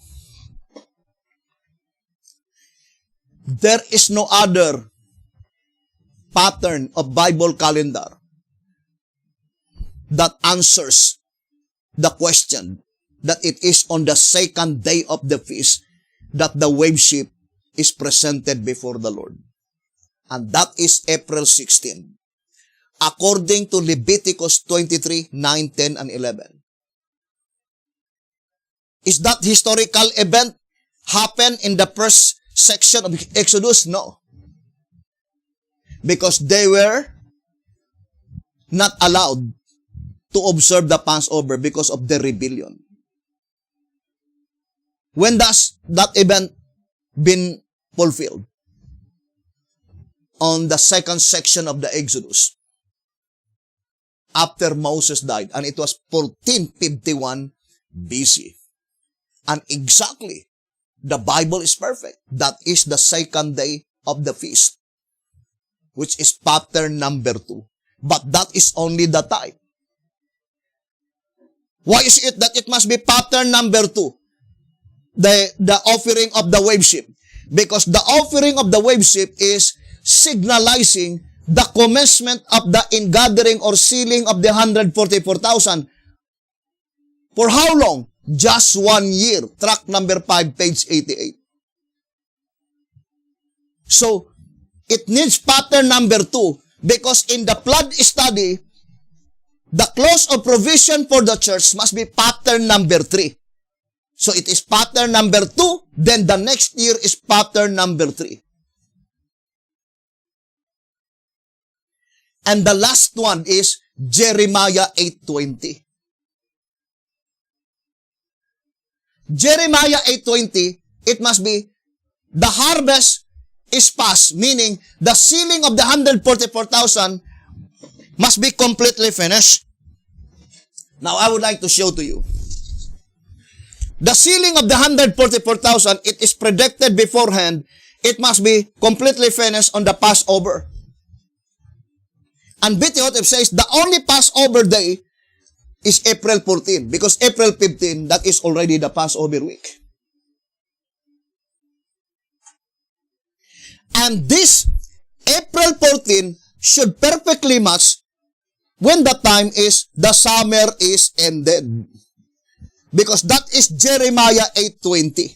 A: There is no other pattern of Bible calendar that answers the question that it is on the second day of the feast that the wave ship is presented before the Lord. And that is April 16. According to Leviticus 23, 9, 10, and 11. Is that historical event happen in the first section of Exodus? No. Because they were not allowed to observe the Passover because of the rebellion. When does that event been fulfilled? On the second section of the Exodus. After Moses died. And it was 1451 BC. And exactly, the Bible is perfect. That is the second day of the feast, which is pattern number 2. But that is only the type. Why is it that it must be pattern number 2? The offering of the wave ship. Because the offering of the wave ship is signalizing the commencement of the ingathering or sealing of the 144,000. For how long? Just 1 year. Track number 5, page 88. So, it needs pattern number 2 because in the flood study, the clause of provision for the church must be pattern number 3. So, it is pattern number 2, then the next year is pattern number 3. And the last one is Jeremiah 8:20. Jeremiah 8:20, it must be the harvest is past, meaning the sealing of the 144,000 must be completely finished. Now, I would like to show to you. The sealing of the 144,000, it is predicted beforehand, it must be completely finished on the Passover. And Bethlehem says the only Passover day is April 14 because April 15, that is already the Passover week. And this April 14 should perfectly match when the time is the summer is ended. Because that is Jeremiah 8:20.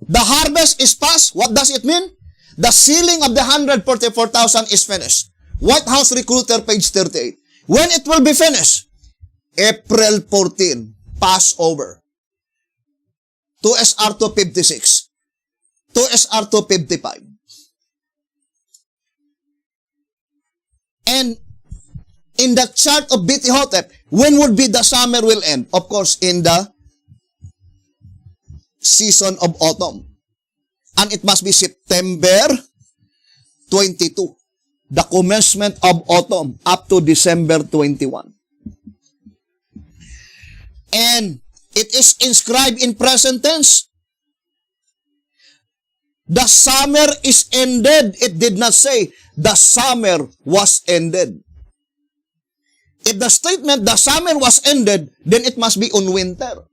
A: The harvest is past. What does it mean? The sealing of the 144,000 is finished. White House Recruiter, page 38. When it will be finished? April 14, Passover. 2SR 256. 2SR 255. And in the chart of Bethlehem, when would be the summer will end? Of course, in the season of autumn. And it must be September 22. The commencement of autumn up to December 21. And it is inscribed in present tense. The summer is ended. It did not say the summer was ended. If the statement the summer was ended, then it must be on winter.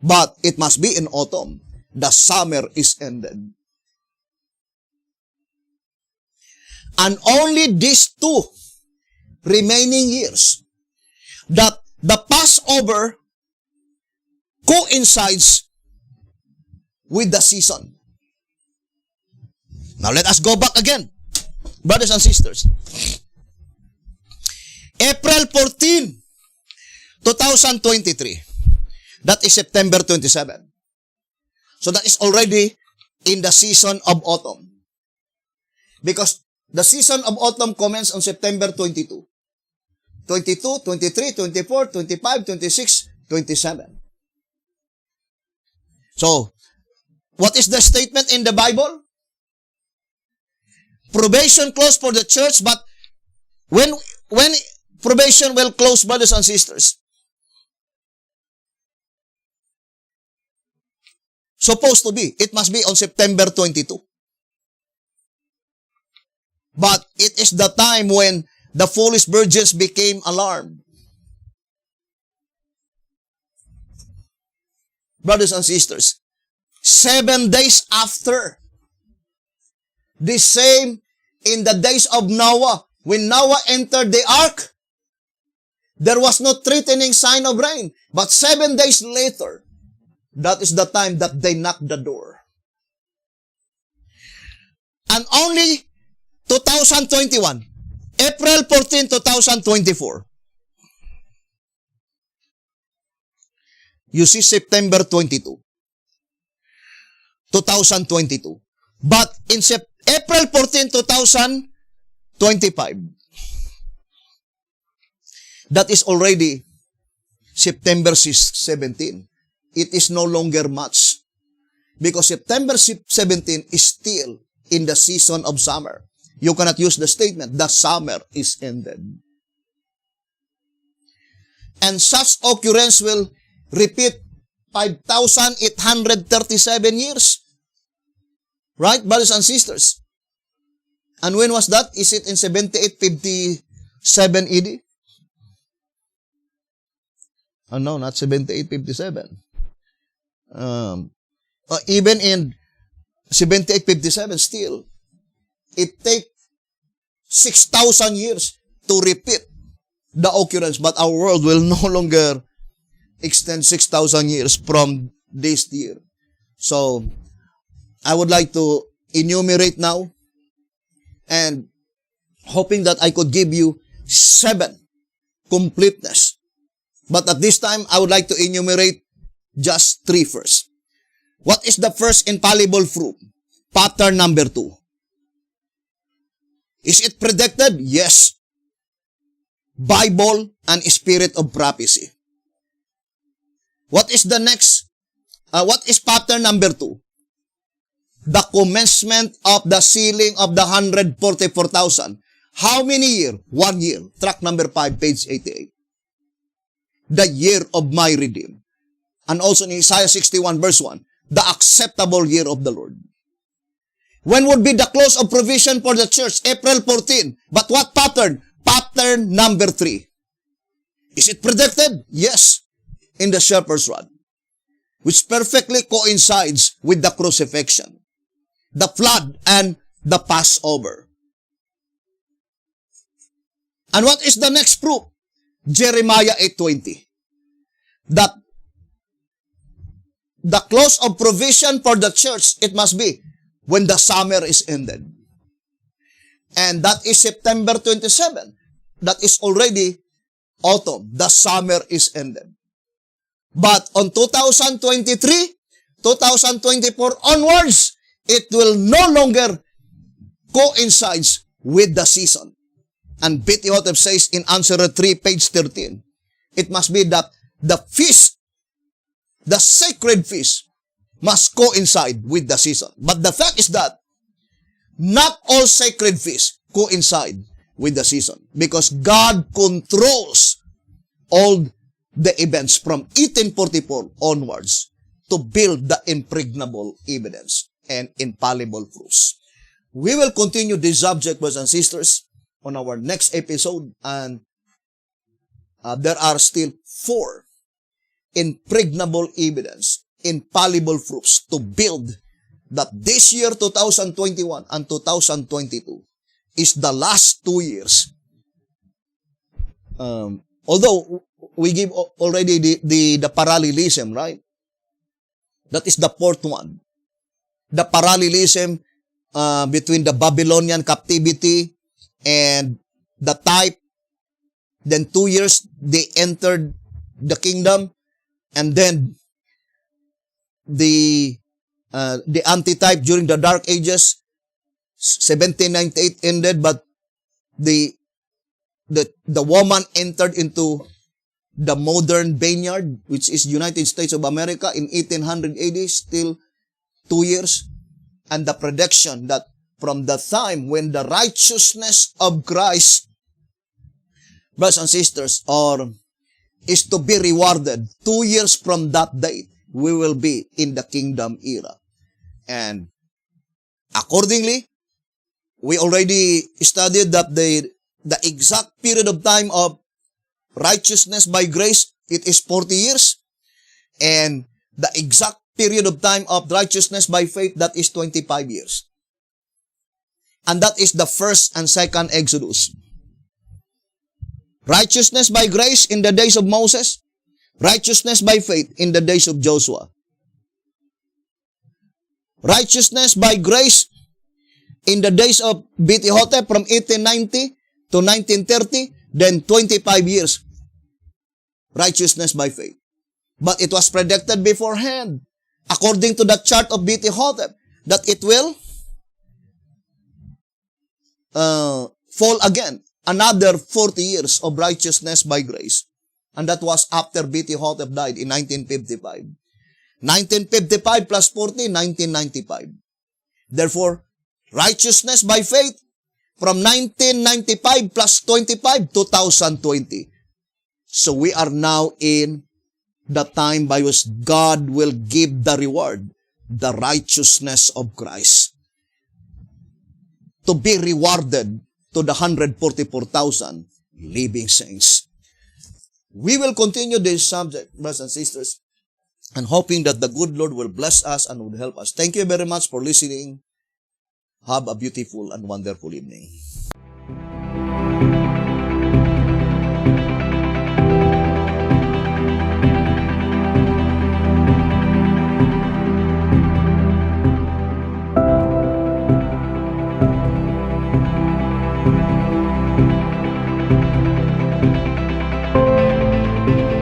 A: But it must be in autumn. The summer is ended. And only these 2 remaining years that the Passover coincides with the season. Now let us go back again, brothers and sisters. April 14, 2023. That is September 27. So that is already in the season of autumn. Because the season of autumn commences on September 22. 22, 23, 24, 25, 26, 27. So, what is the statement in the Bible? Probation closed for the church, but when probation will close, brothers and sisters? Supposed to be. It must be on September 22. But it is the time when the foolish virgins became alarmed. Brothers and sisters, 7 days after, the same in the days of Noah, when Noah entered the ark, there was no threatening sign of rain. But 7 days later, that is the time that they knocked the door. And only 2021, April 14, 2024. You see September 22, 2022. But in April 14, 2025, that is already September 17. It is no longer much. Because September 17 is still in the season of summer. You cannot use the statement, the summer is ended. And such occurrence will repeat 5,837 years. Right, brothers and sisters? And when was that? Is it in 7857 AD? Oh, no, not 7857. Even in 7857, still, it takes 6,000 years to repeat the occurrence. But our world will no longer extend 6,000 years from this year. So, I would like to enumerate now, and hoping that I could give you 7 completeness. But at this time, I would like to enumerate just 3 first. What is the first infallible fruit? Pattern number 2. Is it predicted? Yes. Bible and spirit of prophecy. What is the next? What is pattern number 2? The commencement of the sealing of the 144,000. How many year? 1 year. Track number 5, page 88. The year of my redeem. And also in Isaiah 61 verse 1, the acceptable year of the Lord. When would be the close of provision for the church? April 14. But what pattern? Pattern number 3. Is it predicted? Yes. In the shepherd's rod. Which perfectly coincides with the crucifixion, the flood, and the Passover. And what is the next proof? Jeremiah 8:20. That the close of provision for the church, it must be when the summer is ended. And that is September 27. That is already autumn. The summer is ended. But on 2023, 2024 onwards, it will no longer coincide with the season. And B.T. Hotep says in Answer 3, page 13, it must be that the feast, the sacred feast, must coincide with the season. But the fact is that not all sacred feasts coincide with the season, because God controls all the events from 1844 onwards to build the impregnable evidence and infallible proofs. We will continue this subject, brothers and sisters, on our next episode, and there are still 4 impregnable evidence, infallible proofs to build that this year, 2021 and 2022, is the last 2 years. Although we give already the parallelism, right? That is the fourth one. The parallelism between the Babylonian captivity and the type. Then 2 years they entered the kingdom, and then the antitype during the Dark Ages, 1798 ended, but the woman entered into the modern vineyard, which is United States of America in 1800 AD, still 2 years. And the prediction that from the time when the righteousness of Christ, brothers and sisters, is to be rewarded, 2 years from that date, we will be in the kingdom era. And accordingly, we already studied that the exact period of time of righteousness by grace, it is 40 years. And the exact period of time of righteousness by faith, that is 25 years. And that is the first and second Exodus. Righteousness by grace in the days of Moses, righteousness by faith in the days of Joshua. Righteousness by grace in the days of B.T. Hotep from 1890 to 1930, then 25 years. Righteousness by faith. But it was predicted beforehand, according to the chart of B.T. Hotep, that it will fall again. Another 40 years of righteousness by grace. And that was after B.T. Hotep died in 1955. 1955 plus 40, 1995. Therefore, righteousness by faith from 1995 plus 25, 2020. So we are now in the time by which God will give the reward, the righteousness of Christ, to be rewarded to the 144,000 living saints. We will continue this subject, brothers and sisters, and hoping that the good Lord will bless us and will help us. Thank you very much for listening. Have a beautiful and wonderful evening.